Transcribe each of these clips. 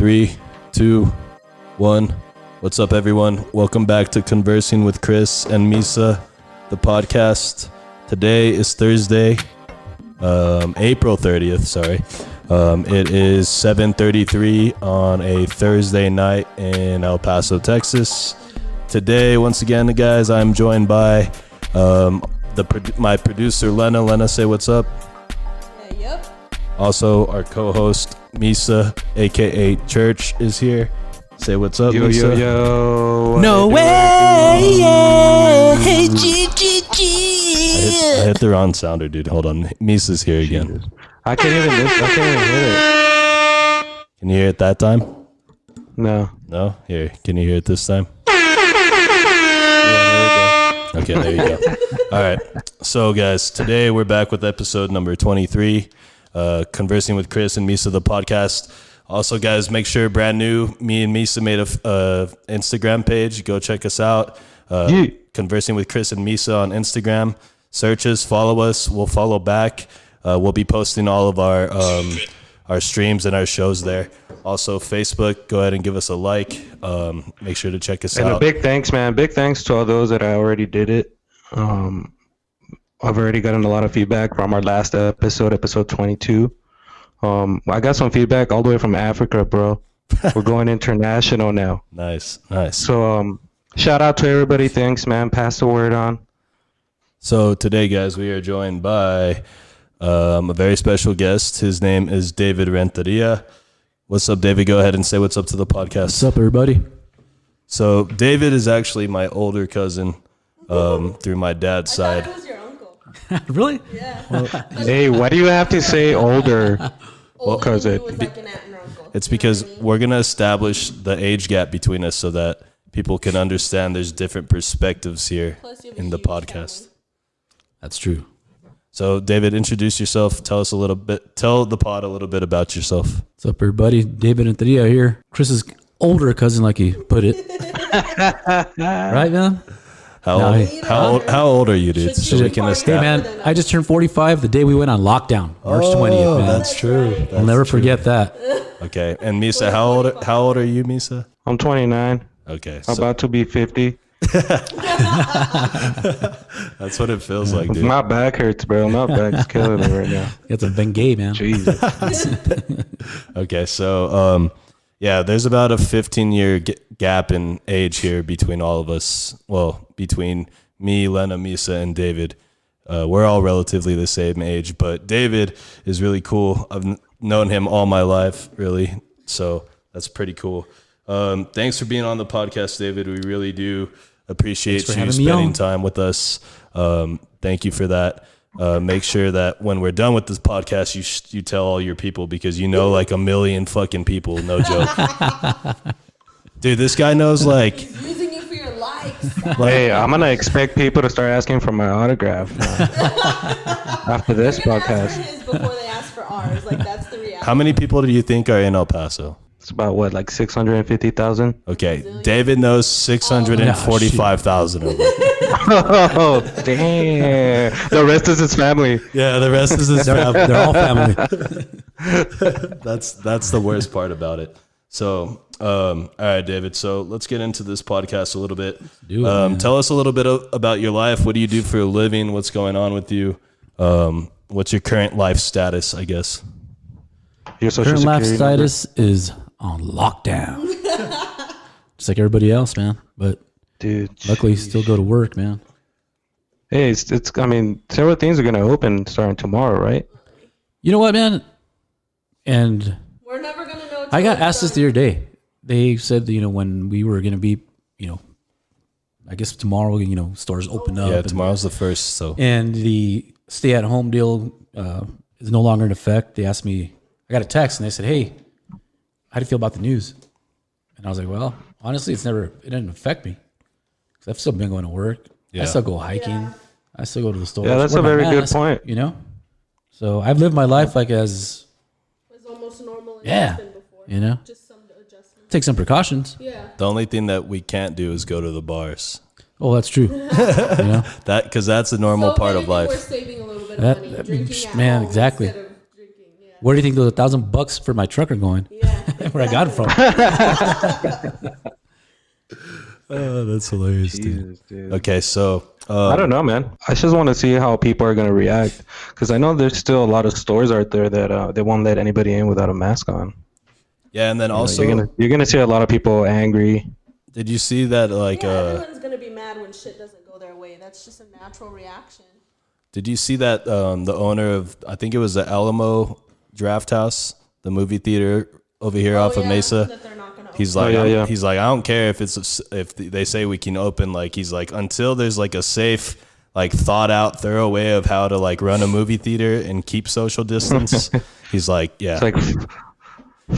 3, 2, 1. What's up, everyone? Welcome back to Conversing with Chris and Misa, the podcast. Today is Thursday, April 30th, sorry. It is 7:33 on a Thursday night in El Paso, Texas. Today, once again, guys, I'm joined by my producer, Lena. Lena, say what's up. Yep. Also, our co-host, Misa, a.k.a. Church, is here. Say what's up, yo, Misa. Yo, yo, no way, yeah. Hey, G. I hit the wrong sounder, dude. Hold on. Misa's here again. Jesus. I can't even hear it. Can you hear it that time? No. No? Here. Can you hear it this time? Yeah, Okay, there you go. All right. So, guys, today we're back with episode number 23, Conversing with Chris and Misa, the podcast. Also, guys, make sure, brand new, me and Misa made a Instagram page. Go check us out. Conversing with Chris and Misa on Instagram. Search us, follow us. We'll follow back. We'll be posting all of our streams and our shows there. Also, Facebook, go ahead and give us a like. Make sure to check us out. And a big thanks, man. Big thanks to all those that I already did it. I've already gotten a lot of feedback from our last episode 22. I got some feedback all the way from Africa, bro. We're going international now. Nice. So, shout out to everybody. Thanks, man. Pass the word on. So today, guys, we are joined by a very special guest. His name is David Renteria. What's up, David? Go ahead and say what's up to the podcast. What's up, everybody? So David is actually my older cousin through my dad's side. I thought it was your uncle. Really? Yeah. Well, Hey, why do you have to say older? Because it- was like an aunt and uncle. It's because we're going to establish the age gap between us so that people can understand there's different perspectives here Plus you have a in the huge podcast. family. that's true. So, David, introduce yourself. Tell the pod a little bit about yourself. What's up, everybody? David Renteria here. Chris's older cousin, like he put it. Right, man? How old are you, dude? So we can Hey, establish. man, I just turned 45 the day we went on lockdown, March 20th, man. That's true. I'll never forget that. Okay, and Misa, how old are you, Misa? I'm 29. Okay, I'm about to be 50. that's what it feels like, dude. My back hurts, bro. My back's killing me right now. It's a Bengay, man. Jesus. Okay, so yeah, there's about a 15-year gap in age here between all of us. Well, between me, Lena, Misa, and David. We're all relatively the same age, but David is really cool. I've known him all my life, really, so that's pretty cool. Thanks for being on the podcast, David. We really do appreciate you spending time with us. Thank you for that. Make sure that when we're done with this podcast, you tell all your people, because you know like a million fucking people, no joke. Dude, this guy knows like Using you for your likes. Hey, I'm going to expect people to start asking for my autograph after this They're gonna podcast. ask for his before they ask for ours. Like, that's the reality. how many people do you think are in El Paso? It's about what, like 650,000? Okay, David knows 645,000 of them. Oh, damn. The rest is his family. Yeah, the rest is his family. They're all family. That's the worst part about it. So, all right, David. So let's get into this podcast a little bit. Do it, man. Tell us a little bit about your life. What do you do for a living? What's going on with you? What's your current life status, I guess? Your social Current life security number? status is on lockdown. Just like everybody else, man. But Dude. luckily, still go to work, man. Hey, it's. I mean, several things are going to open starting tomorrow, right? You know what, man? And We're never going to know. I got asked this the other day. They said, when we were going to be, I guess tomorrow, stores open up. Yeah, and- tomorrow's the first. So And the stay-at-home deal is no longer in effect. They asked me, I got a text, and they said, hey, how do you feel about the news? And I was like, well, honestly, it didn't affect me. Because I've still been going to work. Yeah. I still go hiking. Yeah. I still go to the store. Yeah, that's wear a my very good mask, point. So I've lived my life like as, It was almost normal. And Yeah. been before. Just some adjustments. take some precautions. Yeah. the only thing that we can't do is go to the bars. Oh, that's true. Because that's the normal So part of maybe We're life. saving a little bit of That- money that drinking means- at man, home exactly. instead of drinking. Yeah. Where do you think those $1,000 for my truck are going? Yeah. where I got it from. Oh, that's hilarious, dude. Jesus, dude. Okay, so I don't know, man. I just want to see how people are gonna react because I know there's still a lot of stores out there that they won't let anybody in without a mask on. yeah, and then You know, also, you're gonna see a lot of people angry. did you see that? Like, Everyone's gonna be mad when shit doesn't go their way. That's just a natural reaction. did you see that? The owner of, I think it was the Alamo Draft House, the movie theater over here off of Mesa. That they're not gonna He's open. like, he's like, I don't care if they say we can open. Like, he's like, until there's like a safe, like thought out, thorough way of how to like run a movie theater and keep social distance. He's like, yeah, It's like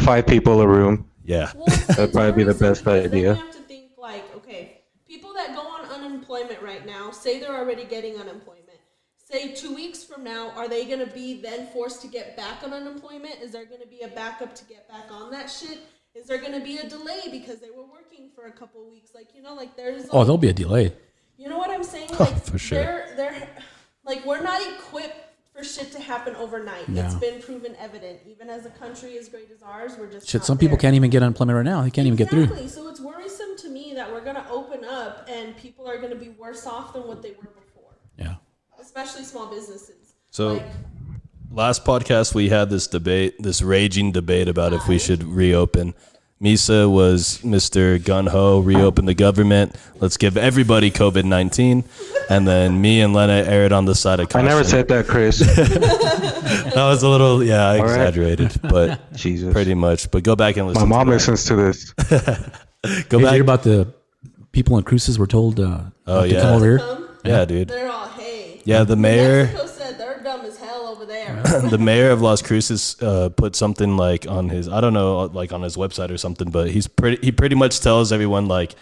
5 people a room. yeah, Well, That'd probably be the best Then idea. you have to think like, okay, people that go on unemployment right now, say they're already getting unemployment. Say 2 weeks from now, are they gonna be then forced to get back on unemployment? Is there gonna be a backup to get back on that shit? Is there gonna be a delay because they were working for a couple of weeks? Like, like there's. Oh, there'll be a delay. You know what I'm saying? Like, for sure. They're like, we're not equipped for shit to happen overnight. No. It's been proven evident. Even as a country as great as ours, we're just Shit, not some people there. can't even get unemployment right now. They can't even get through. Exactly. So it's worrisome to me that we're gonna open up and people are gonna be worse off than what they were before, Yeah. especially small businesses. So- Like, Last podcast we had this debate, this raging debate about if we should reopen. Misa was Mr. Gun-Ho, reopen the government. Let's give everybody COVID-19. And then me and Lena aired on the side of I caution. never said that, Chris. That was a little, I right. exaggerated, but Jesus. pretty much. But go back and My listen. mom to that. listens to this. Go Did you back. hear about the people in cruises were told not to yeah. come over here? Yeah, dude. they're all, hey. Yeah, the mayor. Mexico said they're dumb as hell over there. The mayor of Las Cruces put something like on his, I don't know, like on his website or something, but he pretty much tells everyone like,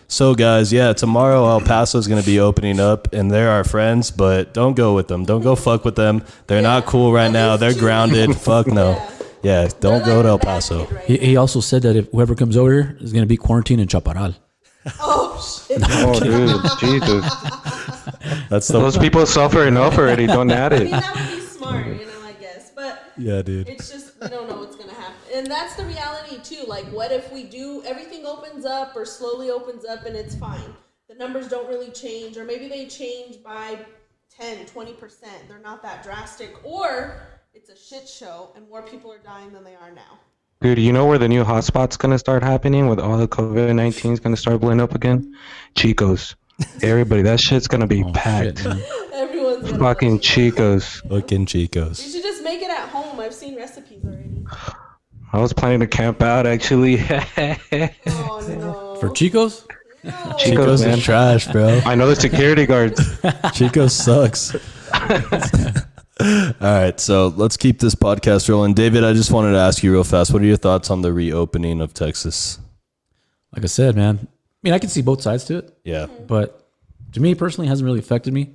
so guys, yeah, tomorrow El Paso is going to be opening up and they're our friends, but don't go with them. Don't go fuck with them. They're not cool right now. They're grounded. Fuck no. Yeah, don't go to El Paso. He also said that if whoever comes over here is going to be quarantined in Chaparral. Oh shit. Oh, dude, Jesus. That's the Those people suffer enough already. Don't add I mean, it. that would be smart, I guess. But yeah, dude. it's just, we don't know what's going to happen. And that's the reality, too. Like, what if we do, everything opens up or slowly opens up and it's fine? The numbers don't really change, or maybe they change by 10, 20%. They're not that drastic. Or it's a shit show and more people are dying than they are now. Dude, you know where the new hotspot's going to start happening with all the COVID-19 is going to start blowing up again? Chico's. Everybody, that shit's going to be packed. Shit, man. Everyone's gonna Fucking want Chico. Chico's. Fucking You Chicos. should just make it at home. I've seen recipes already. I was planning to camp out, actually. Oh, no. For Chicos? No. Chicos man. is trash, bro. I know the security guards. Chicos sucks. All right, so let's keep this podcast rolling. David, I just wanted to ask you real fast, what are your thoughts on the reopening of Texas? Like I said, man. I mean, I can see both sides to it, Yeah. but to me personally, it hasn't really affected me.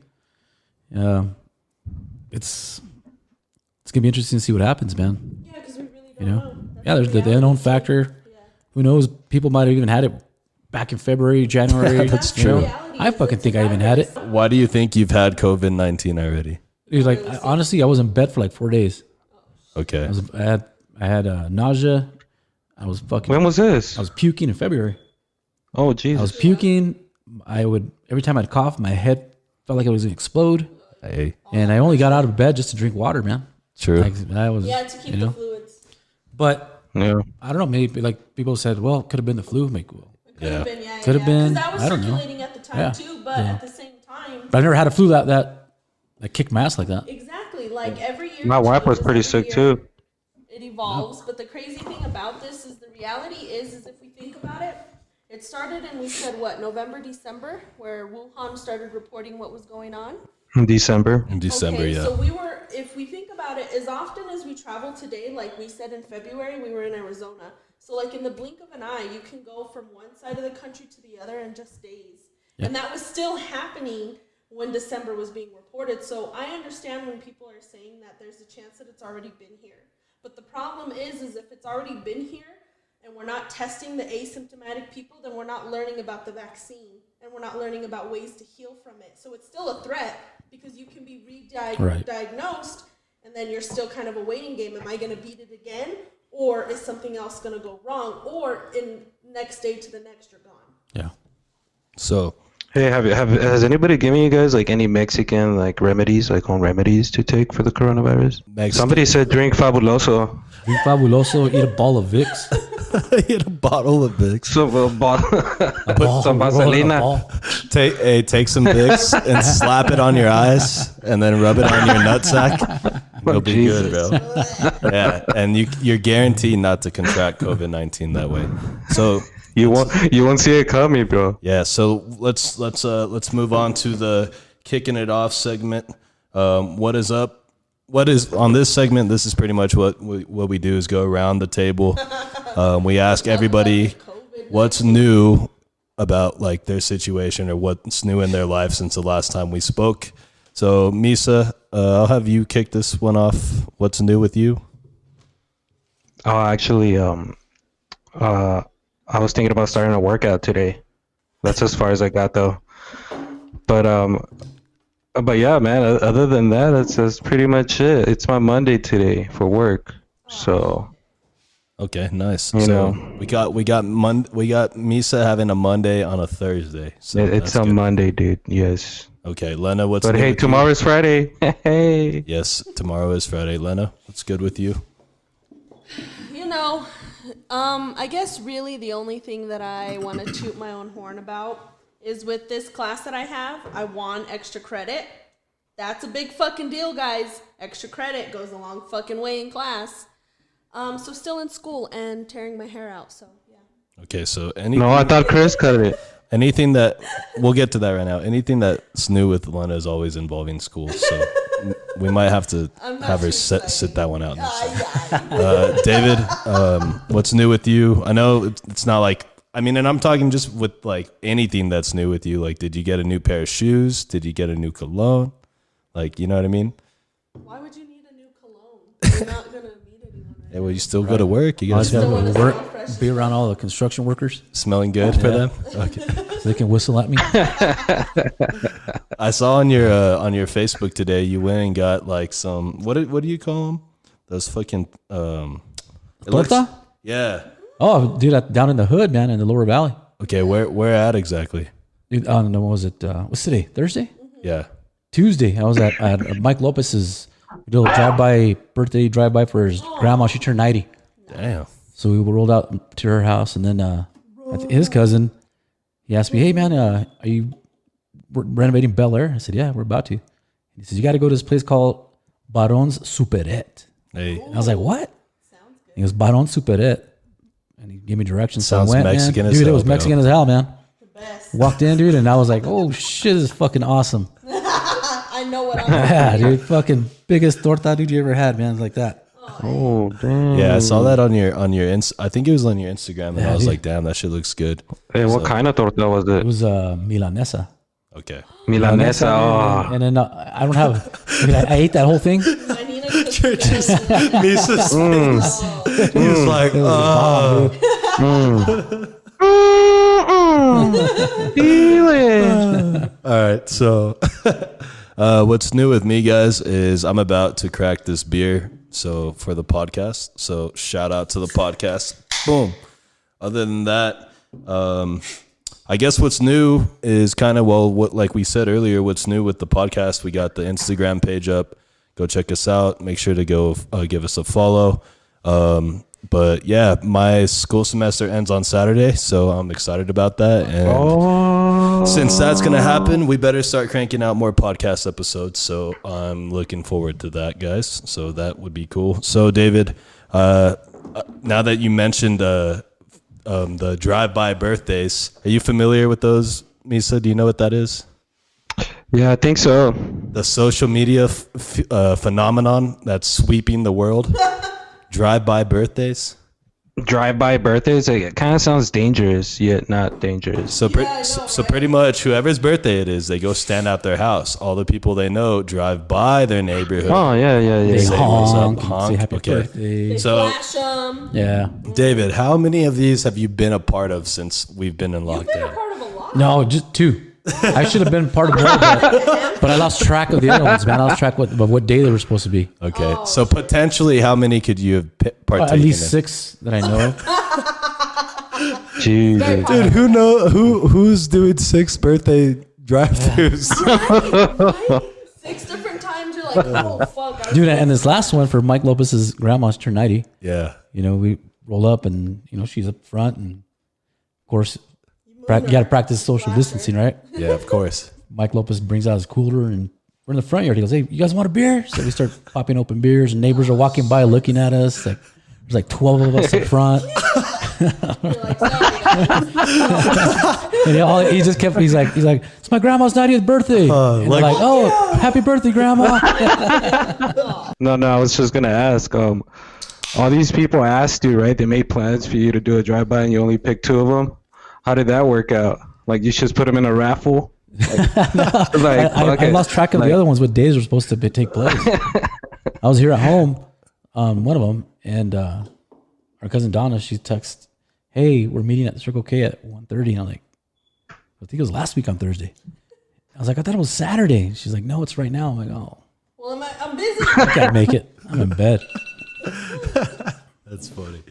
It's gonna be interesting to see what happens, man. Yeah, because we really don't You know? know. Yeah, there's the unknown factor. Yeah. Who knows? People might have even had it back in February, January. That's you know? true. I fucking think I even had it. Why do you think you've had COVID-19 already? It was like honestly, I was in bed for like 4 days. Okay. I had nausea. I was fucking. When was this? I was puking in February. Oh, I was Jesus. puking. I would every time I'd cough, my head felt like it was gonna explode, Hey, and I only got out of bed just to drink water, man. true. Like I was, Yeah, to keep you know. the fluids. But Yeah. I don't know. Maybe like people said, well, it could have been the flu. I'm like, well, Could have been, yeah. Could have been, 'Cause that was I don't know. circulating at the time Yeah. too, but at the same time, but I never had a flu that kicked my ass like that. exactly. Like every year, My it wife was changes, pretty every sick, year too. It evolves, but the crazy thing about this is the reality is if we think about it, it started in, we said what, November, December, where Wuhan started reporting what was going on. In December. In December, Okay, yeah. so we were, if we think about it, as often as we travel today, like we said in February, we were in Arizona. So like in the blink of an eye, you can go from one side of the country to the other in just days. And that was still happening when December was being reported. So I understand when people are saying that there's a chance that it's already been here. But the problem is if it's already been here and we're not testing the asymptomatic people, then we're not learning about the vaccine and we're not learning about ways to heal from it. So it's still a threat because you can be Right. diagnosed and then you're still kind of a waiting game. Am I going to beat it again or is something else going to go wrong, or in next day to the next you're gone. Yeah. So Hey, has anybody given you guys like any Mexican like remedies, like home remedies to take for the coronavirus? Somebody said drink Fabuloso. Drink Fabuloso, eat a ball of Vicks. Eat a bottle of Vicks. So Put some Vaselina. Take some Vicks and slap it on your eyes, and then rub it on your nutsack. You'll be good, bro. Yeah, and you're guaranteed not to contract COVID-19 that way. So you won't see it coming, bro. yeah. So let's move on to the kicking it off segment. What is up? What is on this segment? This is pretty much what we do is go around the table. We ask everybody what's new about like their situation or what's new in their life since the last time we spoke. So Misa, I'll have you kick this one off. What's new with you? Oh, actually, I was thinking about starting a workout today. That's as far as I got though. But yeah, man. Other than that, that's pretty much it. It's my Monday today for work, so. Okay, nice. You So know. we got Misa having a Monday on a Thursday. So It's that's a good. Monday, dude. Yes. Okay, Lena, what's But new hey, with you? tomorrow is Friday. Hey. Yes, tomorrow is Friday. Lena, what's good with you? You know, I guess really the only thing that I want to toot my own horn about is with this class that I have, I won extra credit. That's a big fucking deal, guys. Extra credit goes a long fucking way in class. So still in school and tearing my hair out, so yeah. Okay, so No, I thought Chris cut it. anything that we'll get to that right now. Anything that's new with Lena is always involving school, so we might have to I'm not have her too sit that one out. Yeah. David, what's new with you? I know it's not like, I mean, and I'm talking just with like anything that's new with you. Like, did you get a new pair of shoes? Did you get a new cologne? Like, you know what I mean? Why would you need a new cologne? You're not gonna meet anyone. Right? Yeah, well, you still go to work. You I guys just gotta wanna go to work, smell fresh. be around all the construction workers smelling good for them. Okay. so they can whistle at me. I saw on your Facebook today you went and got like some what do you call them? Those fucking it looks- Torta? yeah. Oh, dude, down in the hood, man, in the lower valley. Okay, where at exactly? Dude, I don't know, what was it? What's today? Thursday? Yeah. Tuesday. I was at Mike Lopez's little birthday drive-by for his grandma. She turned 90. Damn. So we rolled out to her house, and then his cousin, he asked me, "Hey man, are you renovating Bel Air?" I said, "Yeah, we're about to." He says, "You got to go to this place called Baron's Superet." Hey. And I was like, "What?" He goes, "Baron's Superet," and he gave me directions. Sounds so I went, Mexican man. as Dude, it hell, was bro. Mexican as hell, man. Best. Walked in, dude, and I was like, "Oh shit, this is fucking awesome." I know what I'm Yeah, dude, fucking biggest torta dude you ever had, man, like that. Oh, damn. Yeah, I saw that on your I think it was on your Instagram, and Yeah, I was dude. like, damn, that shit looks good. Hey, what kind of torta was It it? was Milanesa. Okay. Milanesa. Oh. And then I don't have. I ate that whole thing. I need a Church's Misa's face. He's like, Feel it. all right, so what's new with me, guys, is I'm about to crack this beer. So for the podcast, so shout out to the podcast. Boom. Other than that, I guess what's new is kind of what like we said earlier. What's new with the podcast? We got the Instagram page up. Go check us out. Make sure to go give us a follow. But yeah, my school semester ends on Saturday, so I'm excited about that. And since that's going to happen, we better start cranking out more podcast episodes. So I'm looking forward to that, guys. So that would be cool. So David, now that you mentioned the drive-by birthdays, are you familiar with those, Misa? Do you know what that is? Yeah, I think so. The social media phenomenon that's sweeping the world. Drive-by birthdays. Drive-by birthdays, it kind of sounds dangerous, yet not dangerous. So, pretty much, whoever's birthday it is, they go stand out their house. All the people they know drive by their neighborhood. Oh, yeah. They Say what's up, honk, honk. say happy Okay. birthday. So, flash 'em. Yeah. David, how many of these have you been a part of since we've been in You've been a lockdown? part of a lot. No, just two. I should have been part of more, but I lost track of the other ones, man. I lost track of what day they were supposed to be. Okay, so potentially, how many could you have partaken At least in? 6 that I know of. Jesus. Dude, who's doing 6 birthday drive-thrus? Right? 6 different times. You're like, oh fuck. Dude, and this last one for Mike Lopez's grandma's turned 90. Yeah. You know, we roll up and, you know, she's up front. And of course, you got to practice social distancing, right? Yeah, of course. Mike Lopez brings out his cooler and we're in the front yard. He goes, hey, you guys want a beer? So we start popping open beers and neighbors are walking by looking at us. Like, there's like 12 of us up front. You're like, sorry, guys. And he's like, it's my grandma's 90th birthday. And like, oh, happy birthday, grandma. No, I was just gonna ask. All these people asked you, right? They made plans for you to do a drive-by, and you only picked 2 of them. How did that work out? Like, you just put them in a raffle? I lost track of the other ones. What days were supposed to take place? I was here at home on one of them, and our cousin Donna, she texted, "Hey, we're meeting at Circle K at 1:30." And I'm like, I think it was last week on Thursday. I was like, I thought it was Saturday. She's like, no, it's right now. I'm like, oh, Well, I'm busy. I can't make it. I'm in bed. That's funny.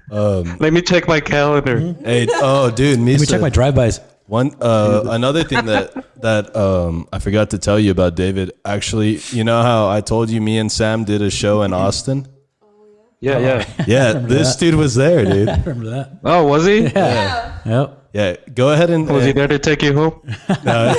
Let me check my calendar. Hey, oh, dude, Let me check my drive-bys. Another thing that I forgot to tell you about, David. Actually, you know how I told you me and Sam did a show in Austin? Yeah. Yeah, this dude was there, dude. Remember that? Oh, was he? Yeah. Yep. Yeah, go ahead and. Was he there to take you home? No,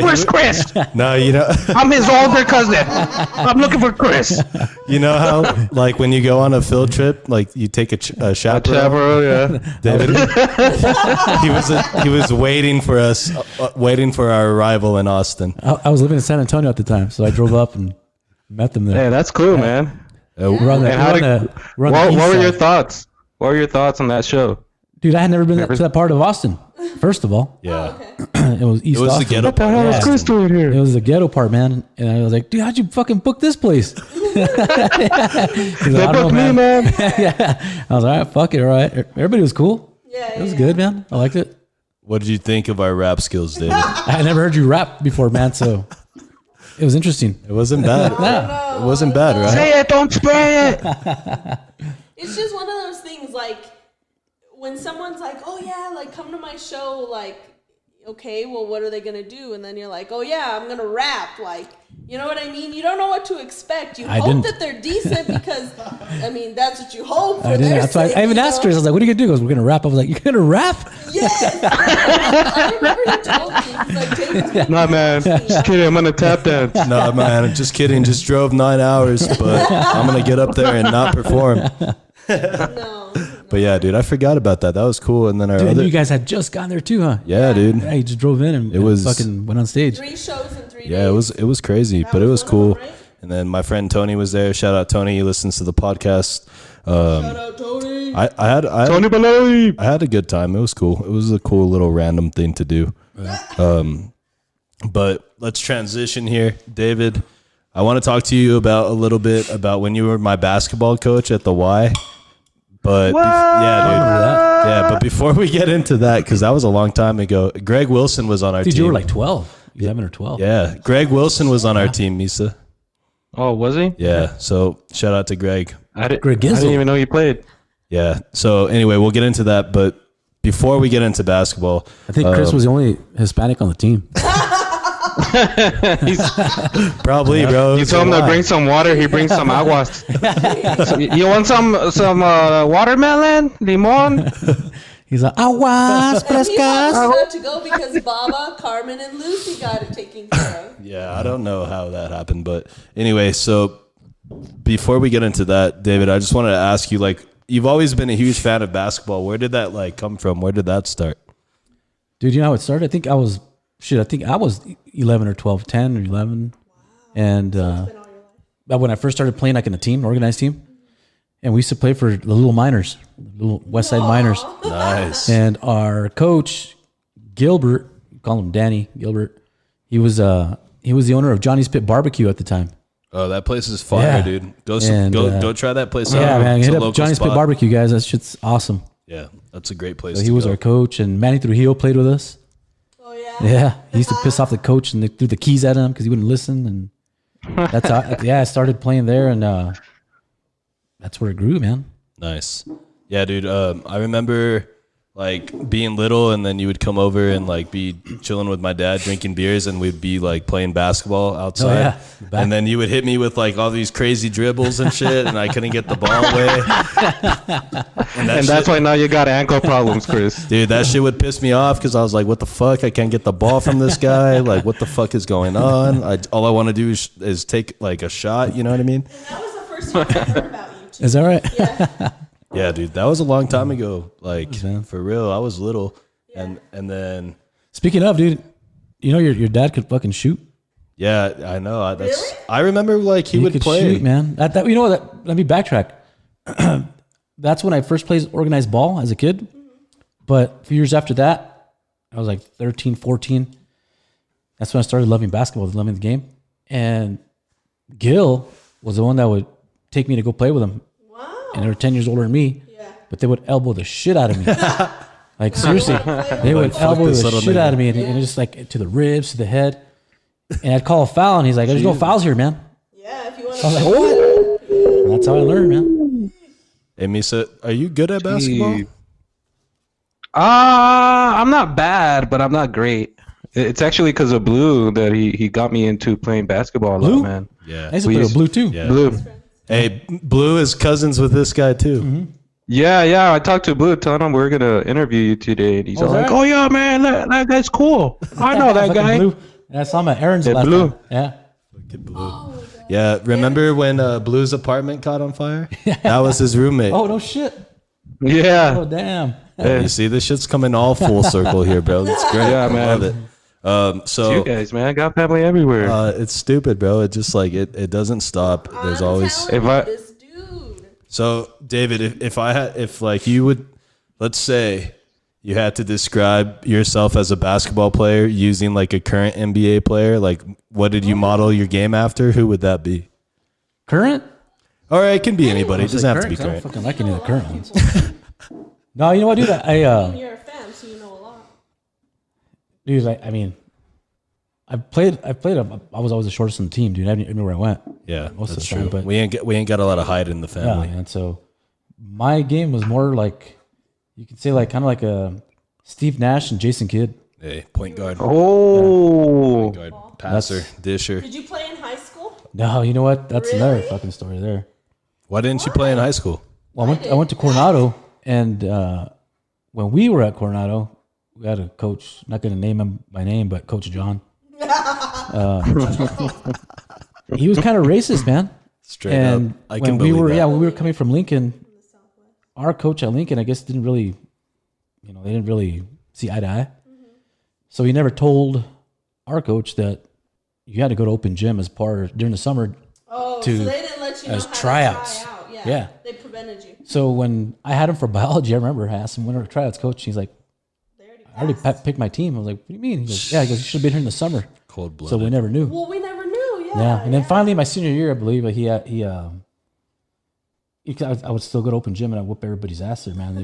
Where's Chris? No, you know, I'm his older cousin. I'm looking for Chris. you know how like when you go on a field trip, like you take a chaperone. Chaperone, yeah. David, he was waiting for us, waiting for our arrival in Austin. I was living in San Antonio at the time, so I drove up and met them there. Hey, that's cool, man. We're on the, And how we're on did- the, we're on the What east were your side. thoughts? What were your thoughts on that show? Dude, I had never been to that part of Austin. First of all, Yeah, Okay. it was East it was the Austin. ghetto What the hell part. is Yeah. Chris doing It here? was the ghetto part, man. And I was like, dude, how'd you fucking book this place? He's like, They "I don't booked know, me, man. Yeah. I was like, all right, fuck it, all right. Everybody was cool. Yeah. It was good, man. I liked it. What did you think of our rap skills, David? I had never heard you rap before, man, so it was interesting. It wasn't bad. Yeah. It wasn't bad, right? Say it, don't spray it. It's just one of those things, like, when someone's like, oh, yeah, like, come to my show, like, okay, well, what are they going to do? And then you're like, oh, yeah, I'm going to rap. Like, you know what I mean? You don't know what to expect. You I hope didn't. that they're decent because, I mean, that's what you hope for. I didn't. their That's why sake, I even you asked know? her. I was like, "What are you gonna do?" He goes, "We're gonna rap." I was like, "You're gonna rap?" Yes. I remember he told me. He's like, David's gonna Nah, man. Just kidding. I'm gonna tap dance. No, man, I'm just kidding. Just drove 9 hours, but I'm gonna get up there and not perform. No. But yeah, dude, I forgot about that. That was cool. And then our Dude, other, you guys had just gotten there too, huh? yeah, dude, Yeah, you just drove in and was- fucking went on stage. 3 shows in 3 days. yeah, it was crazy, but it was was one of cool. them, right? And then my friend Tony was there. Shout out Tony. He listens to the podcast. Shout out Tony. I Tony Baloi. had a good time. It was cool. It was a cool little random thing to do. But let's transition here, David. I want to talk to you about a little bit about when you were my basketball coach at the Y. But yeah, dude. Yeah, but before we get into that, because that was a long time ago, Greg Wilson was on our Dude, team. you were like 12, 11 or 12. Yeah, Greg Wilson was on our team, Misa. Oh, was he? Yeah, so shout out to Greg. I Greg Gizzle. didn't even know he played. Yeah, so anyway, we'll get into that. But before we get into basketball, I think Chris was the only Hispanic on the team. probably, bro. You told him to bring some water. He brings some aguas. So, you want some watermelon, limon? He's like, aguas And he frescas. had to go because Baba, Carmen, and Lucy got it taken care of. Yeah, I don't know how that happened, but anyway, so before we get into that, David, I just wanted to ask you, like, you've always been a huge fan of basketball. Where did that like come from? Where did that start? Dude, you know how it started? I think I was 11 or 12, 10 or 11. And but when I first started playing like in a team, an organized team, and we used to play for the Little Miners, Little West Side Miners. Nice. And our coach, Gilbert, call him Danny Gilbert, he was the owner of Johnny's Pit Barbecue at the time. Oh, that place is fire, Yeah. dude. Go try that place Yeah, out. man, It's a hit up local Johnny's Pit spot. Barbecue, guys. That shit's awesome. Yeah, that's a great place. So to he was go. our coach, and Manny Trujillo played with us. Oh, yeah. Yeah, he used to piss off the coach and they threw the keys at him because he wouldn't listen. And that's how, I started playing there, and that's where it grew, man. Nice. Yeah, dude. I remember like being little, and then you would come over and like be chilling with my dad, drinking beers, and we'd be like playing basketball outside. yeah. And then you would hit me with like all these crazy dribbles and shit, and I couldn't get the ball away. And that's why now you got ankle problems, Chris. Dude, that shit would piss me off because I was like, what the fuck? I can't get the ball from this guy. Like, what the fuck is going on? All I want to do is take like a shot. You know what I mean? And that was the first time I heard about you too. Is that right? Yeah. Yeah, dude, that was a long time ago. Like, man. for real, I was little. And then, Speaking of, dude, you know your dad could fucking shoot. yeah, I know. Really? I remember like he would could play. shoot, man. You know what? Let me backtrack. That's when I first played organized ball as a kid. But a few years after that, I was like 13, 14. That's when I started loving basketball, loving the game. And Gil was the one that would take me to go play with him. Wow. And they were 10 years older than me. Yeah. But they would elbow the shit out of me. Like, seriously. They would fuck elbow this the little shit nigga. out of me. And just like to the ribs, to the head. And I'd call a foul, and he's like, there's no fouls here, man. Yeah, if you want I was to. like, what? And that's how I learned, man. Hey, Misa, are you good at basketball? I'm not bad, but I'm not great. It's actually because of Blue that he got me into playing basketball a Blue? lot, man. Yeah. I used to play with Blue, too. Yeah. Blue. Hey, Blue is cousins with this guy too. Yeah. I talked to Blue, telling him we're gonna interview you today, and he's all like, that? "Oh yeah, man, that guy's cool. I know that Fucking guy." Blue. And I saw him at Aaron's Yeah, last Blue. time. Yeah. Fucking Blue. Yeah, remember when Blue's apartment caught on fire? That was his roommate. Oh, no shit. Yeah. Oh, damn. You see, this shit's coming all full circle here, bro. It's great. Yeah, I man. love it. So You guys, man, I got family everywhere. it's stupid, bro. It just like it doesn't stop. There's always. If I- This dude. So David, if like you would, let's say you had to describe yourself as a basketball player using like a current NBA player, like what did you model your game after? Who would that be? Current? Or it can be anybody. It doesn't have to be I don't current. fucking like any of the current ones. No, you know what, dude? You're a fan, so you know a lot. Dude, I mean, I was always the shortest on the team, dude. Everywhere I went. Yeah, Most of that's the time, true. but- we ain't got a lot of height in the Yeah, family. and so my game was more like, you could say like kind of like a Steve Nash and Jason Kidd. Hey, point guard, Oh. guard, passer, disher. Did you play in high school? No, you know what? That's another Really? fucking story there. Why didn't you play in high school? Well, I went to Coronado, and when we were at Coronado, we had a coach. Not going to name him by name, but Coach John. He was kind of racist, man. Straight And up, I when can we believe were, that. when we were coming from Lincoln, our coach at Lincoln, I guess, didn't really, they didn't really see eye to eye. So he never told our coach that you had to go to open gym as part during the summer. Oh, To- so they didn't let you know as how tryouts. to try out. Yeah. Yeah. They prevented you. So when I had him for biology, I remember I asked him when we were tryouts, coach. He's like, They already I already passed. picked my team. I was like, what do you mean? He goes, yeah. He goes, you should have been here in the summer. Cold So blooded. we never knew. Well, we never knew. Yeah. Yeah, and then finally, my senior year, I believe I would still go to open gym and I whoop everybody's ass there, man.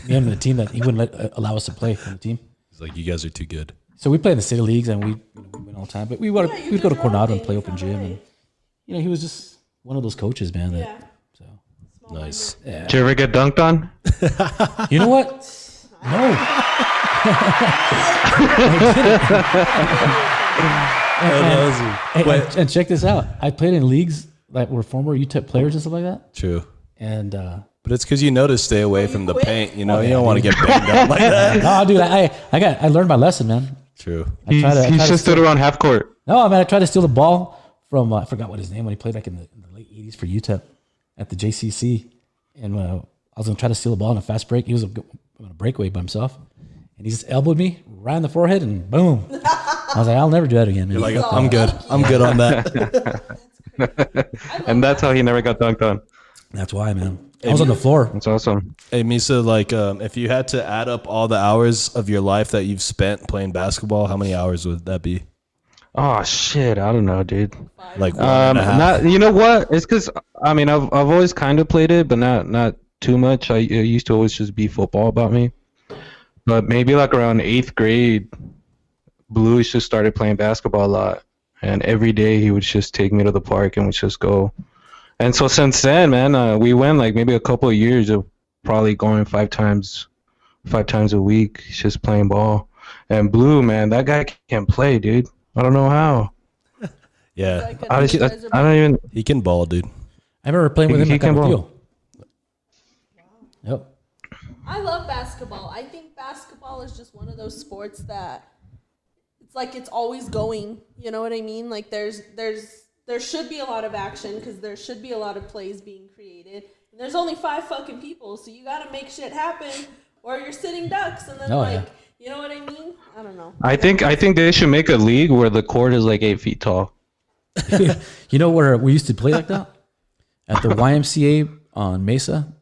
We had the team that he wouldn't allow us to play on the team. He's like, you guys are too good. So we played in the city leagues and we went all the time. But we'd go did to your own Coronado and thing. play You open found gym, a and way. he was just one of those coaches, man. That, Yeah. So Nice. Did you ever get dunked on? you know what? No. And check this out. I played in leagues that were former UTEP players and stuff like that. True. And But it's because you know to stay away from the quit? paint. You know, you don't want to get banged up like that. no, dude, I learned my lesson, man. True. He just stood around half court. No, I mean, I tried to steal the ball from, I forgot what his name, when he played like in the late 80s for UTEP at the JCC. And I was going to try to steal the ball in a fast break. He was on a breakaway by himself. And he just elbowed me right in the forehead and boom. I was like, I'll never do that again, man. Like, I'm good. I'm good on that. And that's how he never got dunked on. That's why, man. I was on the floor. That's awesome. Hey, Misa, like, if you had to add up all the hours of your life that you've spent playing basketball, how many hours would that be? Oh shit, I don't know, dude. Like, one and a half? Not, you know what? It's because I mean I've always kind of played it, but not too much. It used to always just be football about me. But maybe like around 8th grade, Blue just started playing basketball a lot, and every day he would just take me to the park and we'd just go. And so since then, man, we went like maybe a couple of years of probably going five times a week, just playing ball. And Blue, man, that guy can play, dude. I don't know how. Yeah, I don't even. he can ball, dude. I remember playing with him He at can ball. Tapatio. Yep. I love basketball. I think basketball is just one of those sports that it's like it's always going. You know what I mean? Like there should be a lot of action because there should be a lot of plays being created. And there's only 5 fucking people, so you got to make shit happen, or you're sitting ducks. And then you know what I mean? I don't know. I think they should make a league where the court is like 8 feet tall. You know where we used to play like that? At the YMCA on Mesa.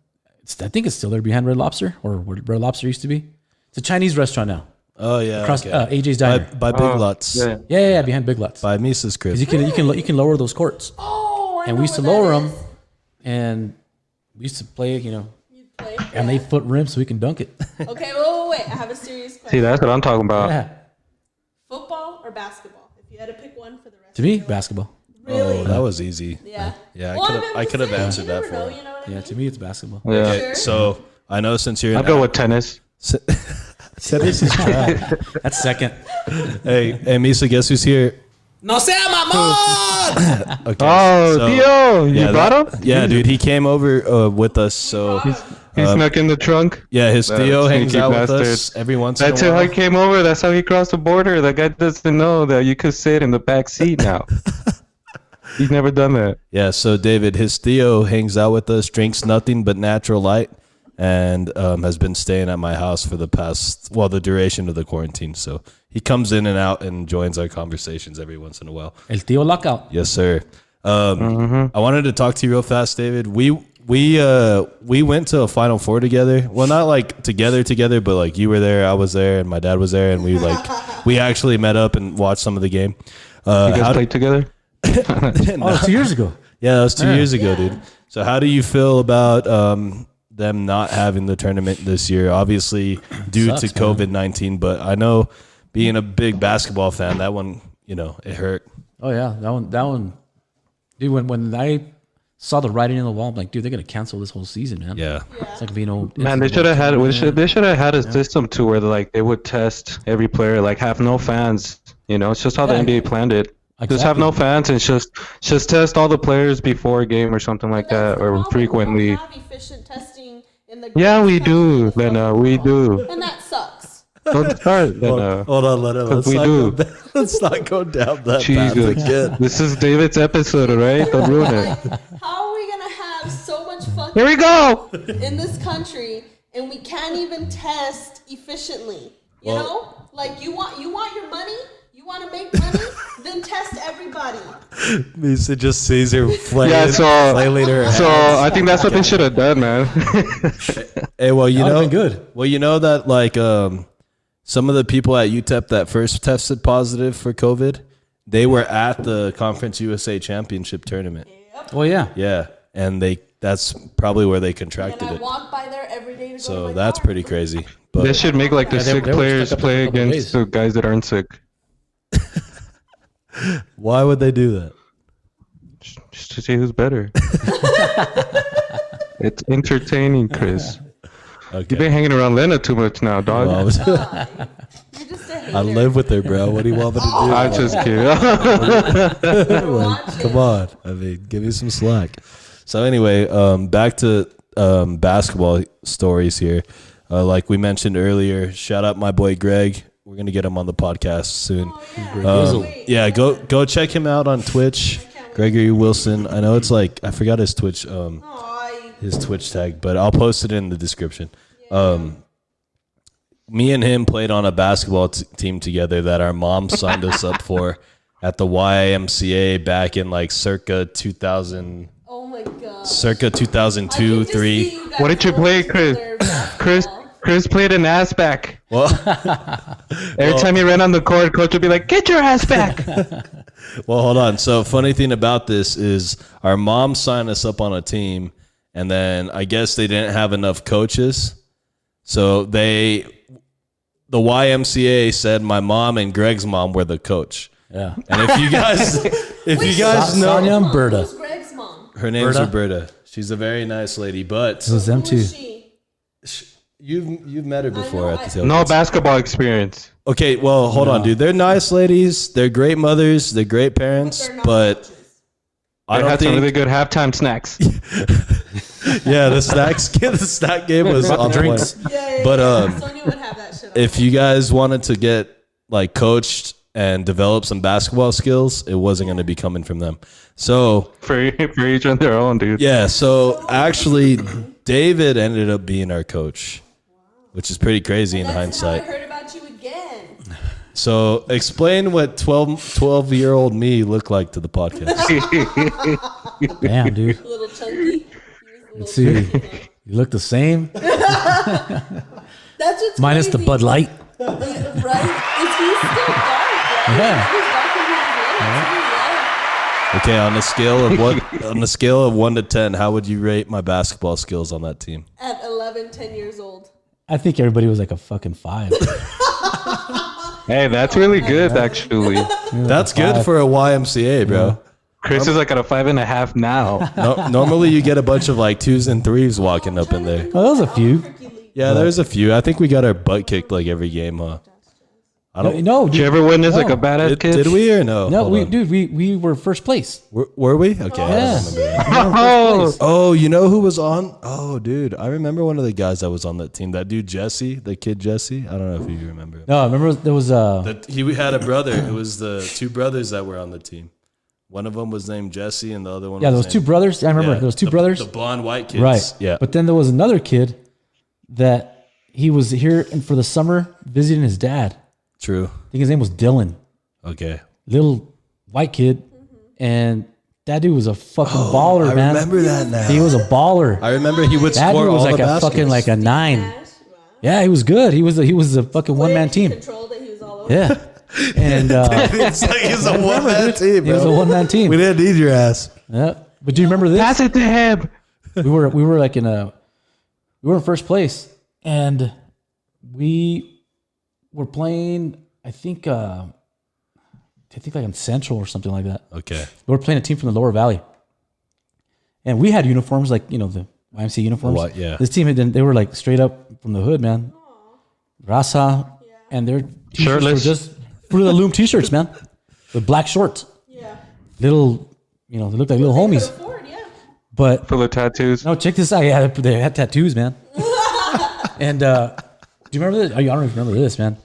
I think it's still there behind Red Lobster, or where Red Lobster used to be. It's a Chinese restaurant now. Oh yeah, Across okay. AJ's Diner. by Big Lots. Yeah. Yeah, behind Big Lots. By Misa's crib. Because you can lower those courts. Oh, I And know we used to what that lower them, is. and we used to play, You play? an 8-foot rim so we can dunk it. Okay, wait. I have a serious See, question. that's what I'm talking about. Yeah. Football or basketball? If you had to pick one for the rest To of me, your life. basketball. Really? Oh, that was easy. Yeah. Yeah, Well, I could have saying, answered you that never for know, you. you know what I Yeah, mean? to me, it's basketball. Yeah. Sure. So I know since you're I'll go with tennis. That's second. hey Misa, guess who's here? No sea mamón! Okay. Oh, so- Theo, you brought him? Yeah, dude, he came over with us. So He snuck in the trunk. yeah, his Theo hangs sneaky out with bastard. us every once in That's a how while. he came over. That's how he crossed the border. That guy doesn't know that you could sit in the back seat now. He's never done that. Yeah, so David, his Theo hangs out with us, drinks nothing but natural light, and has been staying at my house for the duration of the quarantine. So he comes in and out and joins our conversations every once in a while. El tío lockout. Yes, sir. I wanted to talk to you real fast, David. We went to a Final Four together. Well, not like together, but like you were there, I was there, and my dad was there, and we actually met up and watched some of the game. You guys played together? Oh, 2 years ago. Yeah, that was 2 years ago, dude. So how do you feel about them not having the tournament this year? Obviously, due Sucks, to COVID-19, but I know being a big basketball fan, that one, it hurt. Oh yeah, that one. Dude, when I saw the writing on the wall, I'm like, dude, they're gonna cancel this whole season, man. Yeah. It's like being old. Man, they should have had a system too where they would test every player, like have no fans. It's just how the NBA planned it. Just have no fans and just test all the players before a game or something like That's that, the or problem. frequently. We don't have efficient testing in the Yeah, we grass do, testing. Lena. We do. And that sucks. Don't start, Lena. Hold on, let's We not do. let's not go down that path Jesus, again. this is David's episode, all right? Don't ruin it. How are we gonna have so much fucking Here we go. in this country and we can't even test efficiently? You know, like you want your money, you want to make money, then test everybody. Misa just sees her flailing, Yeah, flailing her so hands. I think that's what they should have done, man. Hey, well, That would've been good. Well, you know that like some of the people at UTEP that first tested positive for COVID, they were at the Conference USA Championship tournament. Oh yeah. Yeah, and that's probably where they And contracted I it. walk by there every day to go to So my that's car. pretty crazy. They But should make like the Yeah, they- sick they were players stuck up play a couple against days. the guys that aren't sick. why would they do that? Just to see who's better. It's entertaining, Chris. You've been Okay. hanging around Lena too much now, dog. Well, You're just a hater. I live with her, bro. What do you want me to do? I'm just kidding. Watch Come it. on. I mean, give me some slack. So anyway, back to basketball stories here. Like we mentioned earlier, shout out my boy Greg. We're gonna get him on the podcast soon. Wait, Yeah, go check him out on Twitch, Gregory Wilson. I know it's like I forgot his Twitch tag, but I'll post it in the description. Me and him played on a basketball team together that our mom signed us up for at the YMCA back in like circa 2000, Oh my god. circa I can 2002, just 3. see you guys What did you play, going Chris? to their Chris played an ass back. Well, Every time he ran on the court, coach would be like, "Get your ass back." well, hold on. So funny thing about this is our mom signed us up on a team, and then I guess they didn't have enough coaches, so they the YMCA said my mom and Greg's mom were the coach. Yeah. And if you guys know, Sonia and Berta. Who's Greg's mom? her name's Berta? Roberta. She's a very nice lady, but It was them Who two. is she? you've met her before know, at the tailgate. No basketball experience. Okay, well, hold on, dude. They're nice ladies. They're great mothers. They're great parents. They're not But coaches. I They don't had some think. really good halftime snacks. Yeah, the snack game was on Drinks. point. Yeah, But, Sonia would have that shit. On If you guys wanted to get like coached and develop some basketball skills, it wasn't going to be coming from them. So for each on their own, dude. yeah, so actually, David ended up being our coach, which is pretty crazy in That's hindsight. how I heard about you again. So explain what 12-year-old me looked like to the podcast. Damn, dude. A little chunky. Let's see. You look the same. That's what's Minus the crazy. Bud Light. Right? Is he still dark? Right? Yeah. He's darker than his lips, Okay, on a scale of 1 to 10, how would you rate my basketball skills on that team? yeah. At 11, 10 years old. I think everybody was like a fucking 5. Hey, that's really good, actually. That's good for a YMCA, bro. Chris is like at a 5.5 now. No, normally you get a bunch of like 2s and 3s walking up in there. Well, there was a few. Yeah, there's a few. I think we got our butt kicked like every game, huh? I don't. No, Did you ever witness like No. a badass kid? Did we or no? No, Hold on. we were first place. Were we? Okay, I Yeah. don't remember that. Oh, Oh, you know who was on? Oh, dude, I remember one of the guys that was on that team. That dude Jesse, the kid Jesse. I don't know if you remember him. No, I remember there was He had a brother. It was the two brothers that were on the team. One of them was named Jesse, and the other one. yeah, was those two named- brothers. I remember Yeah, those two the- brothers. the blonde white kids. Right. Yeah. But then there was another kid that he was here and for the summer visiting his dad. True. I think his name was Dylan. Okay. Little white kid, and that dude was a fucking baller, I man. remember that now. He was a baller. I remember he would That score dude was all like the a baskets. fucking like a 9. Wow. Yeah, he was good. He was a fucking one man team. Controlled it. He was all over. Yeah, and It's like he's a one-man team, he was a bro. one man team. We didn't need your ass. Yeah, but do you remember this? pass it to him. we were like we were in first place, and we were playing. I think like in Central or something like that. Okay. We were playing a team from the Lower Valley, and we had uniforms like the YMCA uniforms. What? Yeah. This team they were like straight up from the hood, man. Raza, and their t-shirts Shirtless. were just Fruit of the Loom t-shirts, man, with black shorts. Yeah. Little, they looked like little Could homies. afford, yeah. But Full of tattoos. no, check this out. Yeah, they had tattoos, man. And do you remember this? I don't even remember this, man.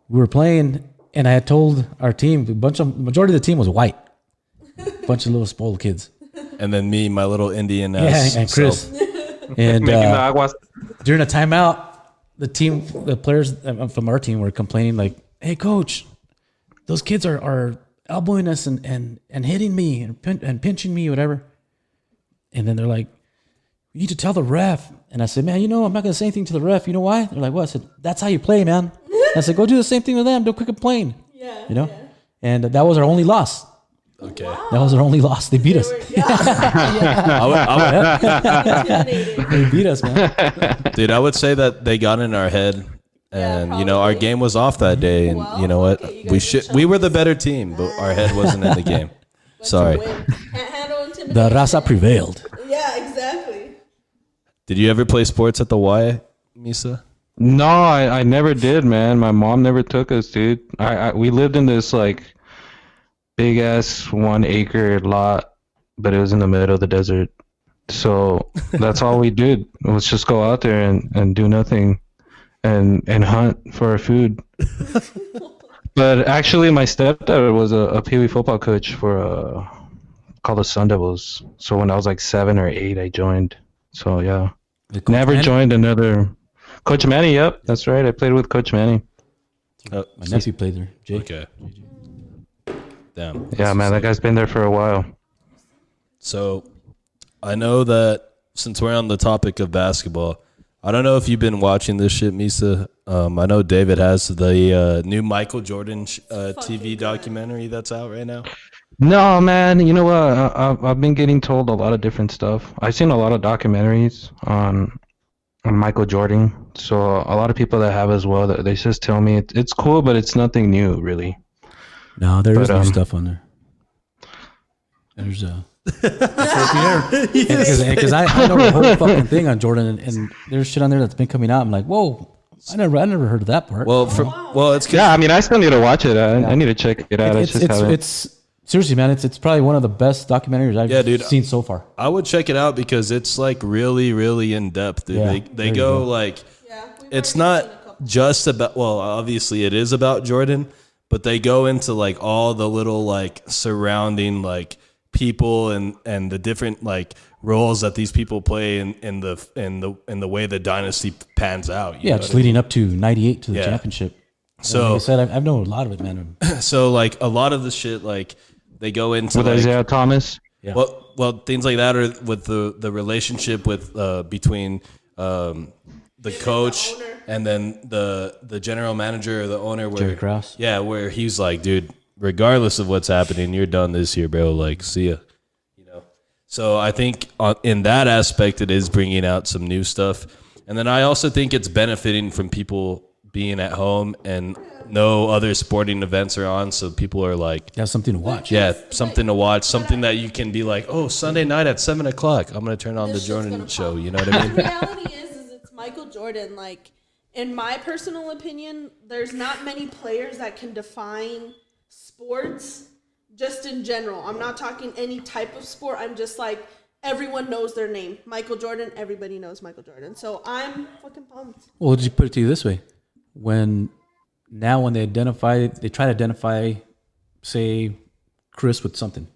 We were playing, and I had told our team majority of the team was white, bunch of little spoiled kids. And then me, my little Indian Yeah, ass. and Chris. self. And Making the aguas. during a timeout, the players from our team were complaining like, "Hey, coach, those kids are elbowing us and hitting me and pinching me, whatever." And then they're like, "You need to tell the ref." And I said, "Man, I'm not gonna say anything to the ref. You know why?" They're like, "What?" I said, "That's how you play, man." I said, "Go do the same thing with them. Don't quit complaining." Yeah. You know. Yeah. And that was our only loss. Okay. That was our only loss. They beat us. Intimidated. They beat us, man. Dude, I would say that they got in our head, and our probably. game was off that day, and Well, you know what? okay, you guys We were were the better team, but our head wasn't in the game. Sorry. Can't handle intimidation. The Raza prevailed. Yeah, exactly. Did you ever play sports at the Y, Misa? No, I never did, man. My mom never took us, dude. We lived in this like big ass 1 acre lot, but it was in the middle of the desert. So that's all we did. Was just go out there and do nothing and hunt for our food. But actually my stepdad was a Pee Wee football coach for called the Sun Devils. So when I was like 7 or 8 I joined. So yeah. Never Manny? joined another. Coach Manny, yep, that's right. I played with Coach Manny. Oh, My nephew played there. Jake. okay. Damn. Yeah, man, that guy's been there for a while. So, I know that since we're on the topic of basketball, I don't know if you've been watching this shit, Misa. I know David has the new Michael Jordan TV documentary that's out right now. No, man, you know what? I've been getting told a lot of different stuff. I've seen a lot of documentaries on Michael Jordan. So a lot of people that have as well, they just tell me it's cool, but it's nothing new, really. No, there is But, new stuff on there. There's because I know the whole fucking thing on Jordan, and there's shit on there that's been coming out. I'm like, whoa, I never heard of that part. Well, it's Yeah, I mean, I still need to watch it. I need to check it out. It's seriously, man. It's probably one of the best documentaries I've seen so far. I would check it out because it's like really, really in depth. Dude. Yeah, They go like, it's not just about. Well, obviously it is about Jordan, but they go into like all the little like surrounding like people and the different like roles that these people play in the way the dynasty pans out. Yeah, just leading up to '98 to the championship. So like I said, I've known a lot of it, man. So like a lot of the shit like they go into with like, Isaiah Thomas. Yeah. Well, things like that are with the relationship with between the coach and then the general manager or the owner, where Jerry Krause. Yeah, where he's like, dude, regardless of what's happening, you're done this year, bro. Like, see ya. You know. So I think in that aspect, it is bringing out some new stuff, and then I also think it's benefiting from people being at home and no other sporting events are on, so people are like, have something to watch. Yeah, something to watch, something that you can be like, oh, Sunday night at 7:00, I'm gonna turn on the Jordan show. You know what I mean? The reality is it's Michael Jordan. Like, in my personal opinion, there's not many players that can define sports just in general. I'm not talking any type of sport. I'm just like, everyone knows their name. Michael Jordan, everybody knows Michael Jordan. So I'm fucking pumped. Well, did you put it to you this way? When they try to identify, say, Chris with something.